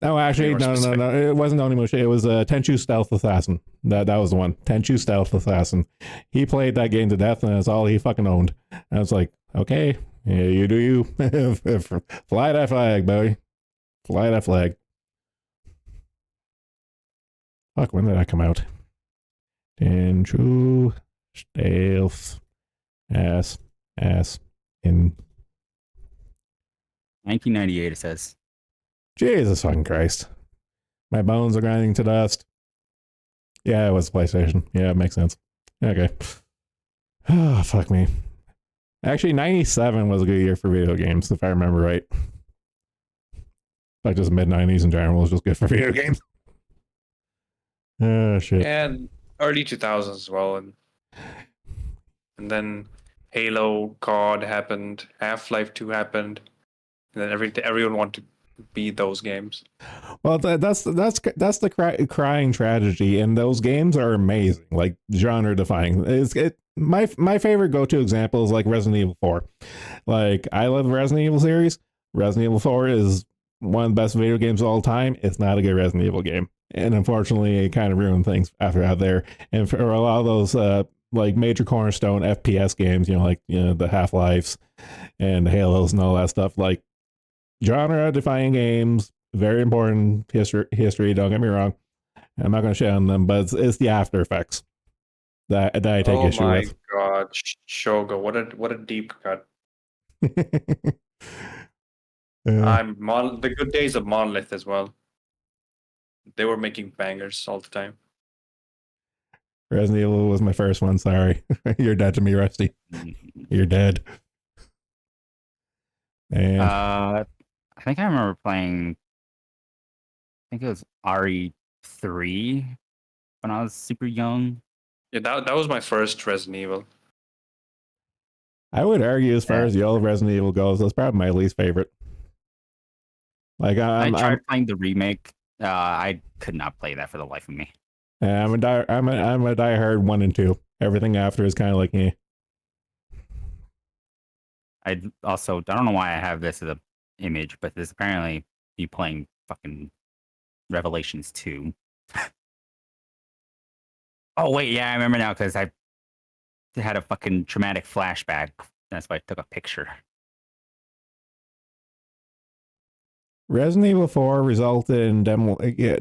No, actually, more no. It wasn't Onimusha. It was Tenchu Stealth Assassin. That was the one. Tenchu Stealth Assassin. He played that game to death, and that's all he fucking owned. And I was like, okay, yeah, you do you. Fly that flag, boy. Fly that flag. Fuck, when did that come out? Tenchu Stealth ass in 1998, it says. Jesus fucking Christ. My bones are grinding to dust. Yeah, it was PlayStation. Yeah, it makes sense. Okay. Oh, fuck me. Actually, 97 was a good year for video games, if I remember right. Like just mid-90s in general was just good for video games. Oh, shit. And early 2000s as well. And then Halo, COD happened, Half-Life 2 happened, and then everyone wanted to be those games. Well, that's the crying tragedy, and those games are amazing, like genre defying. My favorite go-to example is like Resident Evil 4. Like, I love the Resident Evil series. Resident Evil 4 is one of the best video games of all time. It's not a good Resident Evil game. And unfortunately, it kind of ruined things after out there. And for a lot of those like major cornerstone FPS games, like the Half-Lives and the Halos and all that stuff, like genre-defining games, very important history. Don't get me wrong. I'm not going to shit on them, but it's the after effects that I take issue with. Oh my god, Shogo, what a deep cut. The good days of Monolith as well. They were making bangers all the time. Resident Evil was my first one. Sorry, you're dead to me, Rusty. You're dead. And I think I remember playing. I think it was RE3 when I was super young. Yeah, that was my first Resident Evil. I would argue, as far as the old Resident Evil goes, that's probably my least favorite. Like I tried playing the remake. I could not play that for the life of me. I'm a diehard 1 and 2. Everything after is kind of like eh. I don't know why I have this as an image, but this apparently me playing fucking Revelations 2. Oh wait, yeah, I remember now because I had a fucking traumatic flashback. That's why I took a picture. Resident Evil 4 resulted in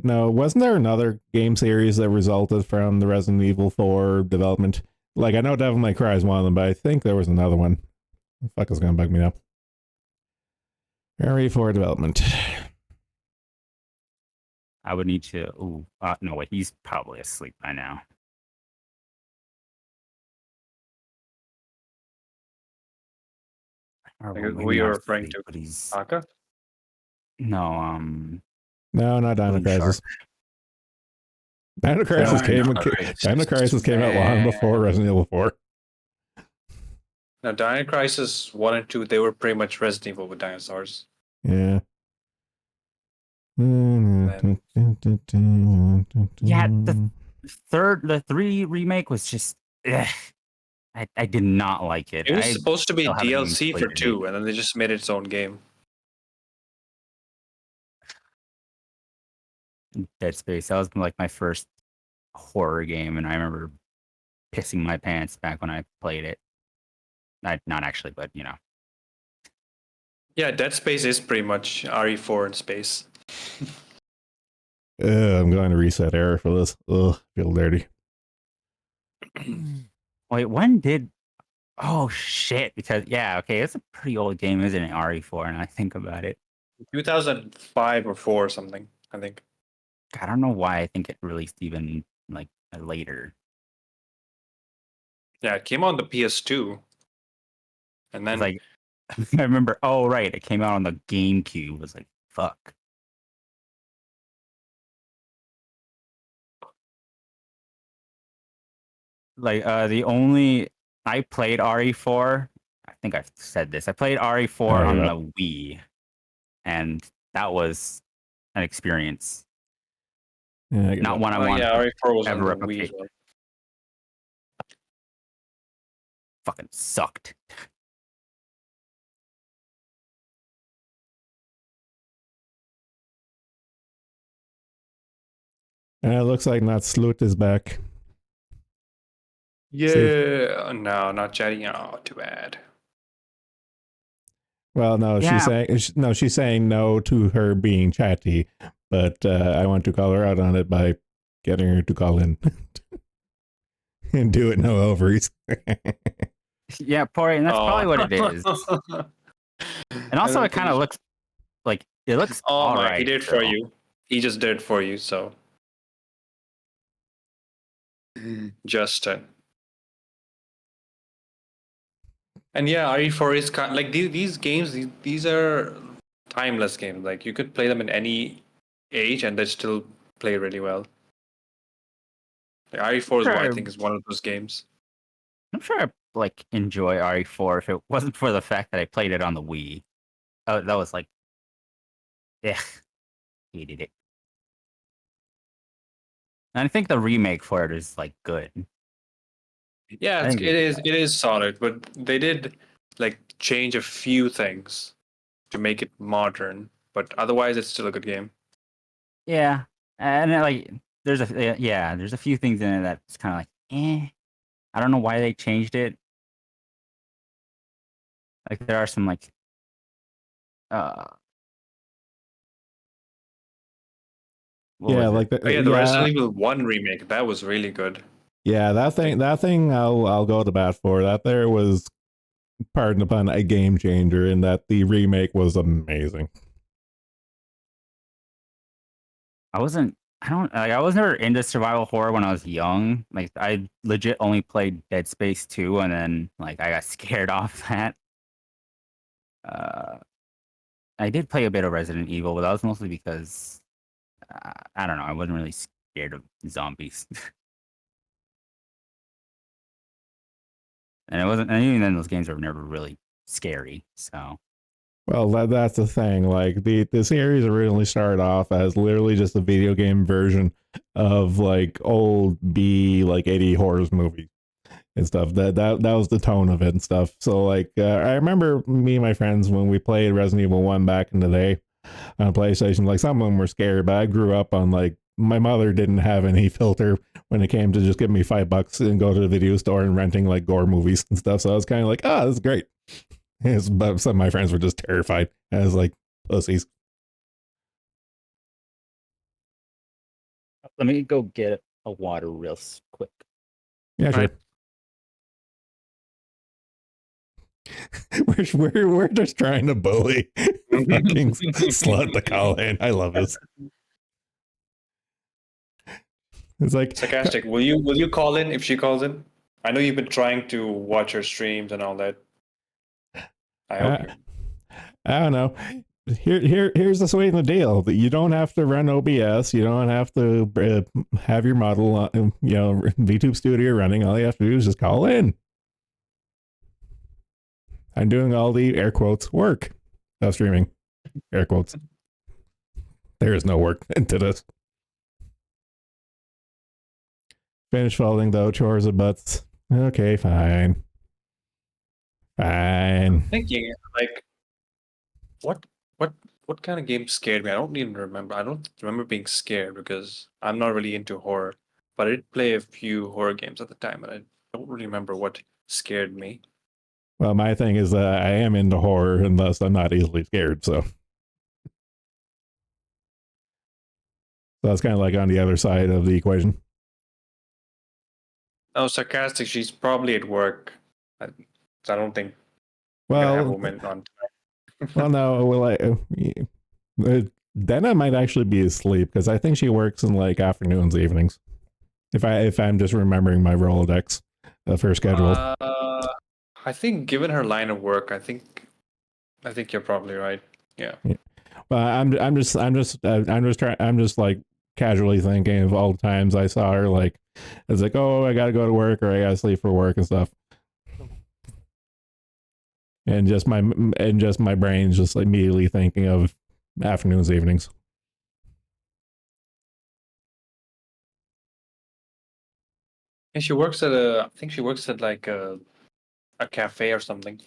no, wasn't there another game series that resulted from the Resident Evil 4 development? Like, I know Devil May Cry is one of them, but I think there was another one. The fuck is gonna bug me now? RE4 development. I would need to. No, wait, he's probably asleep by now. Who you're referring to? Aka? No, No, not Dino Crisis. Dino Crisis came out long before Resident Evil 4. Now, Dino Crisis 1 and 2, they were pretty much Resident Evil with dinosaurs. Yeah. Yeah, the 3 remake was just. I did not like it. It was supposed to be DLC for 2, and then they just made its own game. Dead Space. That was like my first horror game, and I remember pissing my pants back when I played it. Not actually, but Yeah, Dead Space is pretty much RE4 in space. I'm going to reset error for this. Ugh, feel dirty. Wait, when did? Oh shit! Because okay, it's a pretty old game, isn't it? RE4, and I think about it. 2005 or 4 or something, I think. I don't know why I think it released even like later. Yeah, it came on the PS2, and then like I remember. Oh right, it came out on the GameCube. It was like fuck. Like the only I played RE4. I think I've said this. I played RE4 on the Wii, and that was an experience. Yeah, not one I want RE4 was ever on the replicate. Wii as well. Fucking sucked. And it looks like Not Sloot is back. Yeah, no, not chatting. Oh, too bad. Well, no, she's saying no to her being chatty, but I want to call her out on it by getting her to call in and do it no ovaries. Yeah, Pori, and that's probably what it is. And also, it kind of looks like it looks. Oh my, right, he did for you. He just did for you. So, Justin. And yeah, RE4 is kind like these games. These are timeless games. Like you could play them in any age, and they still play really well. Like, RE4 is what I think is one of those games. I'm sure I like enjoy RE4 if it wasn't for the fact that I played it on the Wii. Oh, that was like, hated it. And I think the remake for it is like good. Yeah, it is solid, but they did like change a few things. to make it modern, but otherwise it's still a good game. Yeah, and like there's there's a few things in it that's kind of like I don't know why they changed it. Like there are some like what Yeah, was it? like the, Oh yeah, the yeah, Resident Evil 1 remake, that was really good. yeah. That thing, I'll go to bat for. That there was, pardon the pun, a game changer. In that the remake was amazing. I was never into survival horror when I was young. Like I legit only played Dead Space 2 and then like I got scared off that. Uh I did play a bit of Resident Evil, but that was mostly because I don't know, I wasn't really scared of zombies. And even then those games were never really scary. So Well, that's the thing. Like the series originally started off as literally just a video game version of like old B like 80 horror movies and stuff. That was the tone of it and stuff. So like I remember me and my friends when we played Resident Evil 1 back in the day on PlayStation, like some of them were scared, but I grew up on like my mother didn't have any filter when it came to just giving me $5 and go to the video store and renting like gore movies and stuff. So I was kind of like, oh, this is great. But some of my friends were just terrified. I was like, pussies. let me go get a water real quick. Yeah, sure. Right. we're just trying to bully fucking slut to call in. I love this. It's like Sarcastic. Will you call in if she calls in? I know you've been trying to watch her streams and all that. I hope you. I don't know. Here's the sweet in the deal that you don't have to run OBS. You don't have to have your model, VTube Studio running. All you have to do is just call in. I'm doing all the air quotes work of streaming. Air quotes. There is no work into this. Finish folding though. Chores and butts. Okay, fine. Fine. Thinking like, what kind of game scared me? I don't even remember. I don't remember being scared because I'm not really into horror. But I did play a few horror games at the time, and I don't really remember what scared me. Well, my thing is I am into horror, and thus I'm not easily scared. So that's kind of like on the other side of the equation. Oh, sarcastic. She's probably at work. So I don't think we're gonna have a Well, woman on time. well, no. Dana might actually be asleep because I think she works in like afternoons, evenings. If I'm just remembering my Rolodex of her schedule. I think given her line of work, I think you're probably right. Yeah. Well, I'm just like casually thinking of all the times I saw her. Like, it's like, oh, I gotta go to work or I gotta sleep for work and stuff. And just my brain's just like immediately thinking of afternoons, evenings. And she works at I think she works at like a cafe or something.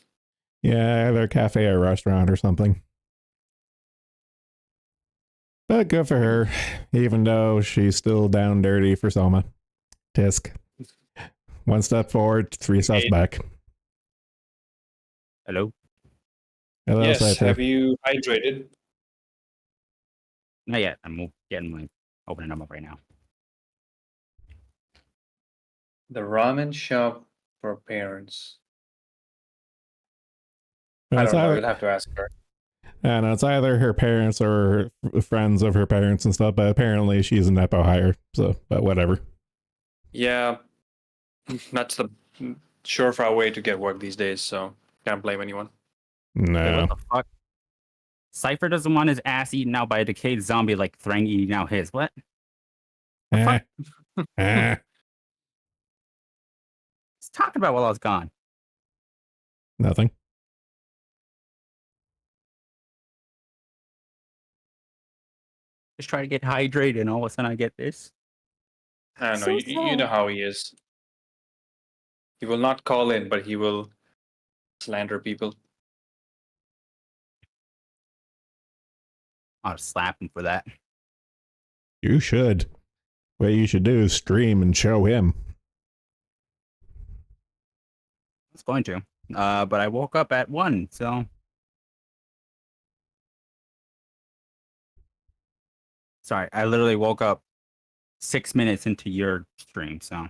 Yeah, either a cafe or a restaurant or something. But good for her, even though she's still down dirty for Soma. Tisk. One step forward, 3 steps back. Hello? Hello, Yes. Cypher. Have you hydrated? Not yet. I'm opening them up right now. The ramen shop for parents. Well, I it's don't know. either- You'll have to ask her. And it's either her parents or friends of her parents and stuff, but apparently she's a Nepo hire, so, but whatever. Yeah, that's the surefire way to get work these days. So can't blame anyone. Wait, No. what the fuck? Cypher doesn't want his ass eaten out by a decayed zombie like Thrang eating out his. What? Eh. Eh. He's talking about while I was gone. Nothing. Just try to get hydrated and all of a sudden I get this. I don't know. So You know sad. how he is. He will not call in, but he will slander people. I'll slap him for that. You should. What you should do is stream and show him. I was going to. But I woke up at 1, so. Sorry, I literally woke up 6 minutes into your stream, so.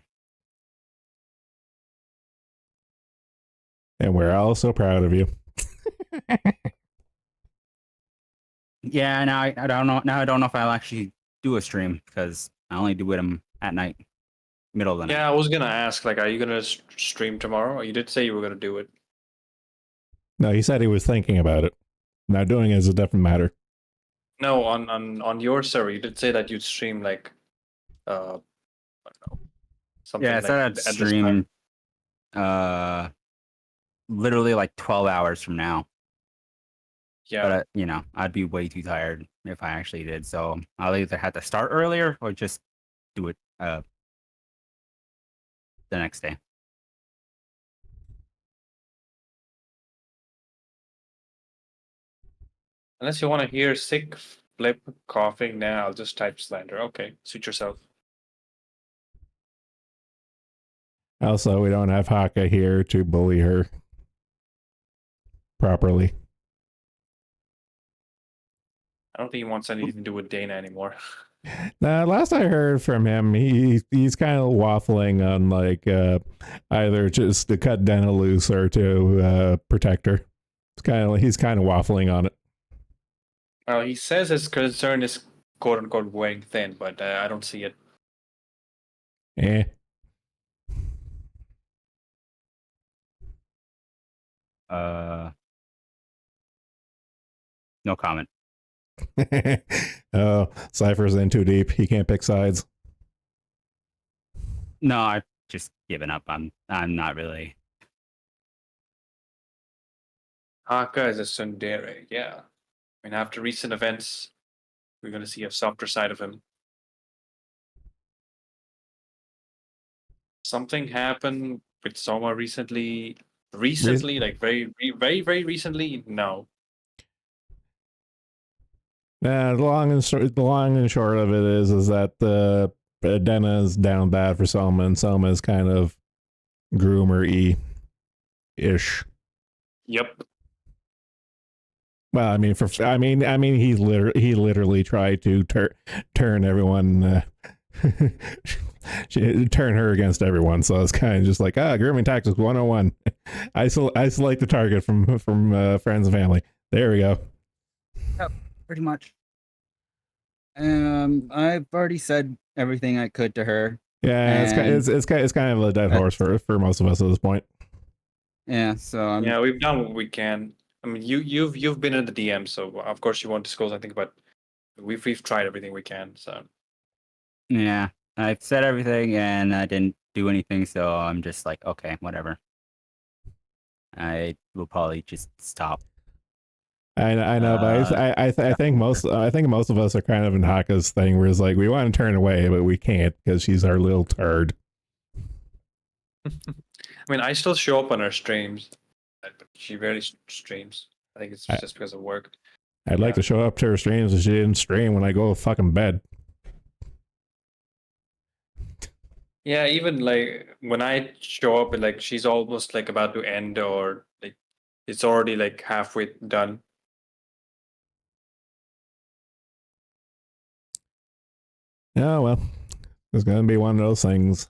And we're all so proud of you. Yeah, now I don't know. Now I don't know if I'll actually do a stream because I only do it at night, middle of the night. Yeah, I was gonna ask, like, are you gonna stream tomorrow? You did say you were gonna do it. No, he said he was thinking about it. Now doing it is a different matter. No, on your server, you did say that you'd stream like, I don't know, something Yeah, I like said I'd at this stream. time. Literally like 12 hours from now. Yeah, But you know, I'd be way too tired if I actually did. So I'll either have to start earlier or just do it the next day. unless you want to hear sick, flip, coughing, now I'll just type slander. Okay, suit yourself. Also, we don't have Haka here to bully her properly. I don't think he wants anything to do with Dana anymore. Now, last I heard from him, he's kind of waffling on like either just to cut Dana loose or to protect her. He's kind of waffling on it. Well, he says his concern is quote unquote wearing thin, but I don't see it. Eh. No comment. Oh, Cypher's in too deep. He can't pick sides. No, I've just given up. I'm not really. Haka is a tsundere, yeah. I mean, after recent events, we're going to see a softer side of him. Something happened with Soma recently. Recently, like very recently. No. The long and short of it is that Dena is down bad for Selma, and Selma is kind of groomer-y ish. Yep. Well, I mean, he literally tried to turn everyone, turn her against everyone. So it's kind of just like grooming tactics 101. Isolate the target from friends and family. There we go. Yep, pretty much. I've already said everything I could to her. Yeah, it's kind of a dead horse for most of us at this point. Yeah, so yeah, we've done what we can. I mean, you've been in the DM, so of course you won't disclose anything, but we've tried everything we can. So yeah, I've said everything and I didn't do anything, so I'm just like, okay, whatever. I will probably just stop. I know, but I think most of us are kind of in Haka's thing, where it's like we want to turn away, but we can't because she's our little turd. I mean, I still show up on her streams, but she rarely streams. I think it's just because of work. I'd like to show up to her streams, and she didn't stream when I go to fucking bed. Yeah, even like when I show up, like she's almost like about to end, or like it's already like halfway done. Oh well, it's gonna be one of those things.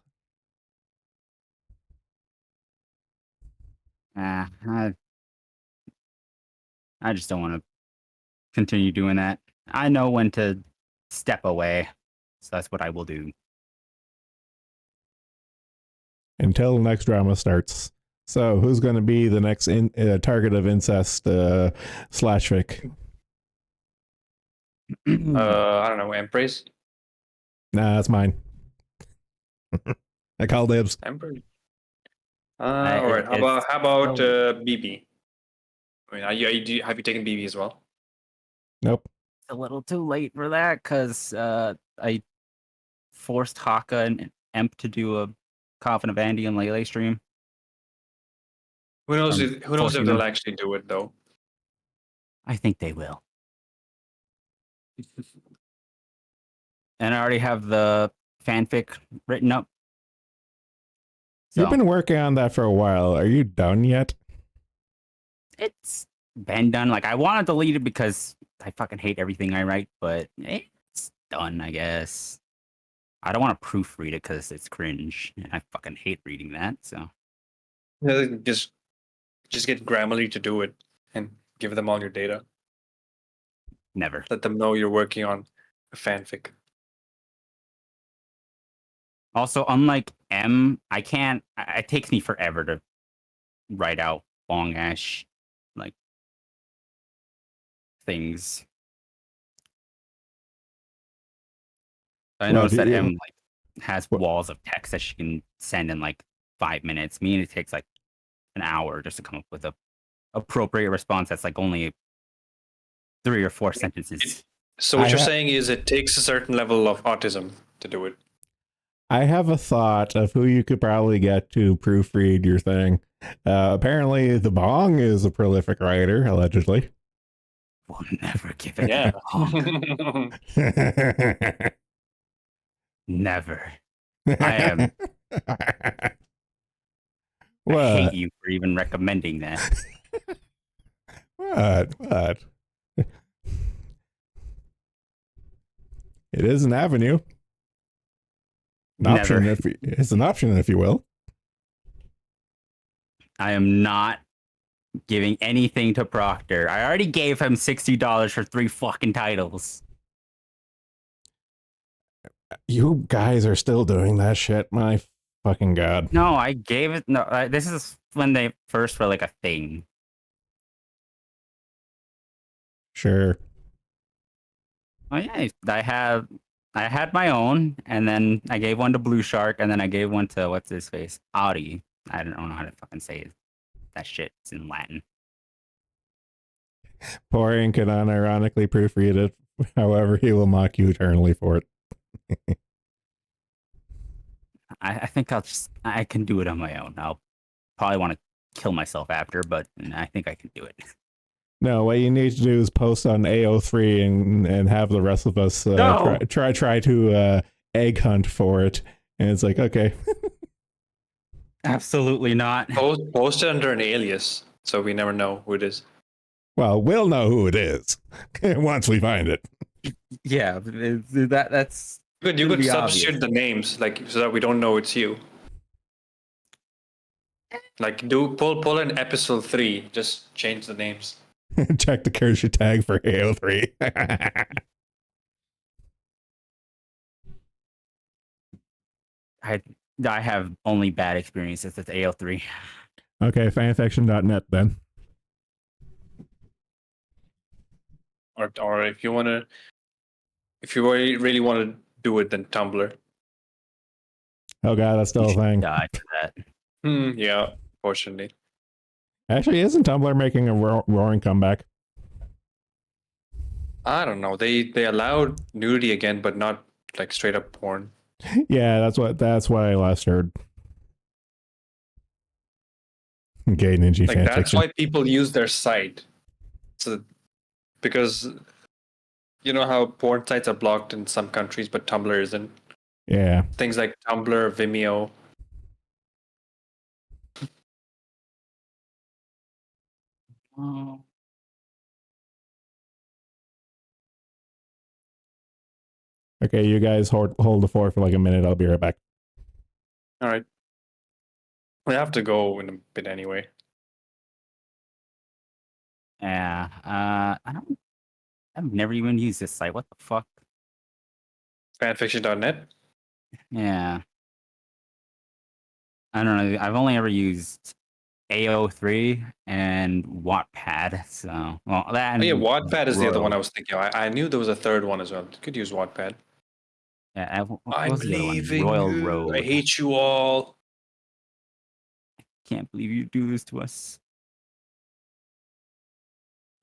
I just don't want to continue doing that. I know when to step away, so that's what I will do. Until the next drama starts. So, who's going to be the next target of incest slash fic? I don't know, Empress. Nah, that's mine. I call dibs. Empress. All right. How about BB? I mean, have you taken BB as well? Nope. It's a little too late for that because I forced Haka and Emp to do a Coffin of Andy and Lele stream. Who knows? If forcing they'll them. actually do it though? I think they will. And I already have the fanfic written up. You've So been working on that for a while. Are you done yet? it's been done. Like I want to delete it because I fucking hate everything I write, but it's done, I guess. I don't want to proofread it because it's cringe. And I fucking hate reading that. So Yeah, just get Grammarly to do it and give them all your data. never. Let them know you're working on a fanfic. Also, unlike M, I can't. It takes me forever to write out long ass like things. I Well, noticed do that you, M like has what, walls of text that she can send in like 5 minutes. Me, it takes like an hour just to come up with a appropriate response that's like only 3 or 4 sentences. So what I you're ha- saying is it takes a certain level of autism to do it. I have a thought of who you could probably get to proofread your thing. Apparently, the Bong is a prolific writer, allegedly. We'll never give it Yeah. long. Never. I am. I hate What? you for even recommending that. What? It is an avenue. An option, Never. it's an option, if you will. I am not giving anything to Proctor. I already gave him $60 for 3 fucking titles. You guys are still doing that shit. My fucking god. No, I gave it. No, this is when they first were like a thing. Sure. Oh yeah, I had my own, and then I gave one to Blue Shark, and then I gave one to what's his face, Audi. I don't know how to fucking say it. That shit. It's in Latin. Poirian can unironically proofread it. However, he will mock you eternally for it. I think I can do it on my own. I'll probably want to kill myself after, but I think I can do it. No, what you need to do is post on AO3 and have the rest of us No! try to egg hunt for it. And it's like, okay. Absolutely not. Post it under an alias, so we never know who it is. Well, we'll know who it is once we find it. Yeah, that's You gonna could be substitute obvious. the names, like so that we don't know it's you. Like pull in episode 3, just change the names. Check the character tag for AO3. I have only bad experiences with AO3. Okay, fanfiction.net then. Or if you really want to do it, then Tumblr. Oh god, that's still a thing. Die for that. Yeah, fortunately. Actually, isn't Tumblr making a roaring comeback? I don't know. They allowed nudity again, but not like straight up porn. Yeah, that's what I last heard. Gay ninja Like that's fanfiction. why people use their site. So because you know how porn sites are blocked in some countries, but Tumblr isn't. Yeah. Things like Tumblr, Vimeo. Oh. Okay, you guys hold the fort for like a minute. I'll be right back. All right. We have to go in a bit anyway. Yeah. I've never even used this site. What the fuck? Fanfiction.net. Yeah. I don't know. I've only ever used AO3 and Wattpad. So, well, that. And Oh yeah, Wattpad is the other Royal. one I was thinking of. I knew there was a third one as well. You could use Wattpad. Yeah, what I'm was the other one? leaving Royal you. Road. I hate you all. Can't believe you do this to us.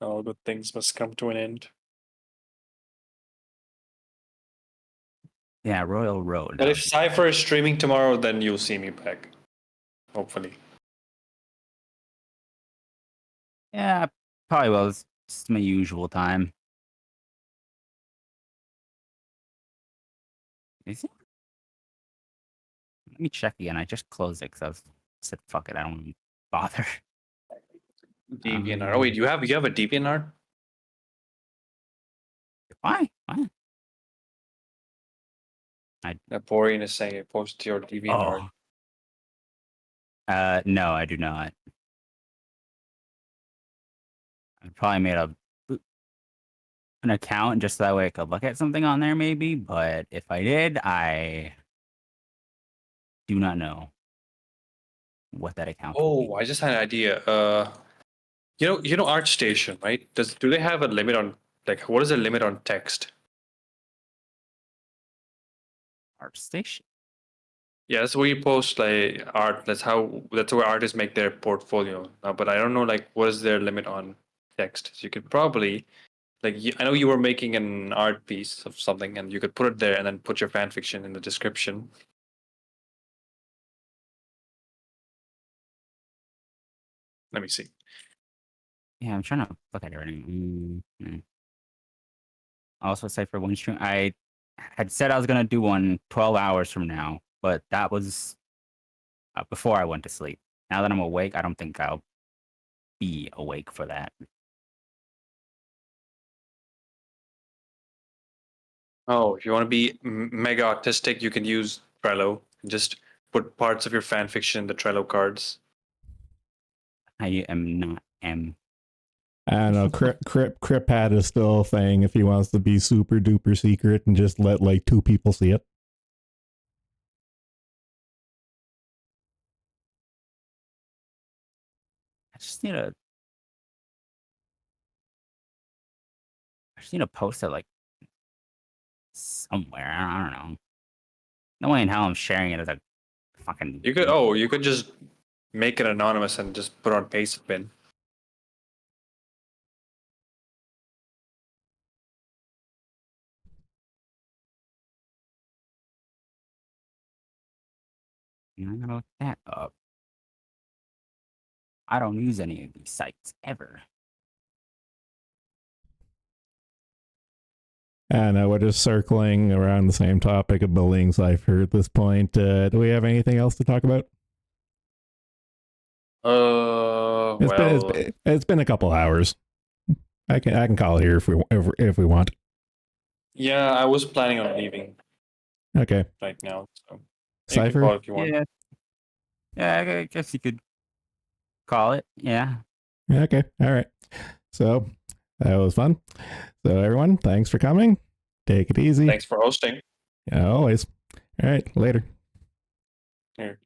All good things must come to an end. Yeah, Royal Road. But if Cypher is streaming tomorrow, then you'll see me back. Hopefully. Yeah, probably will. It's just my usual time. Is it? Let me check again. I just closed it because I said, fuck it, I don't want to bother. DeviantArt. Oh wait, you have a DeviantArt? Why? Why? Naporian is saying it post to your DeviantArt. No, I do not. I probably made an account just so that way I could look at something on there, maybe. But if I did, I do not know what that account. Oh, I just had an idea. You know ArtStation, right? Do they have a limit on, like, what is the limit on text? ArtStation. Yeah, that's where you post like art. That's where artists make their portfolio. But I don't know like what is their limit on text. So you could probably I know you were making an art piece of something, and you could put it there and then put your fan fiction in the description. Let me see. Yeah, I'm trying to look at it right now. Also, say for one stream, I had said I was gonna do one 12 hours from now, but that was before I went to sleep. Now that I'm awake, I don't think I'll be awake for that. Oh, if you want to be mega autistic, you can use Trello and just put parts of your fan fiction in the Trello cards. I am not M. I don't know. Cripad is still a thing if he wants to be super duper secret and just let like 2 people see it. I just need to post it like somewhere. I don't know. No way in hell I'm sharing it as a fucking. You could just make it anonymous and just put on paste bin. I'm gonna look that up. I don't use any of these sites ever. And we're just circling around the same topic of bullying Cypher at this point. Do we have anything else to talk about? It's been a couple hours. I can call it here if we want. Yeah, I was planning on leaving. Okay. Right now, so Cypher? call if you want. Yeah, I guess you could call it. Yeah. Okay. All right. So that was fun. So everyone, thanks for coming. Take it easy. Thanks for hosting. Yeah, always. All right. Later. Here.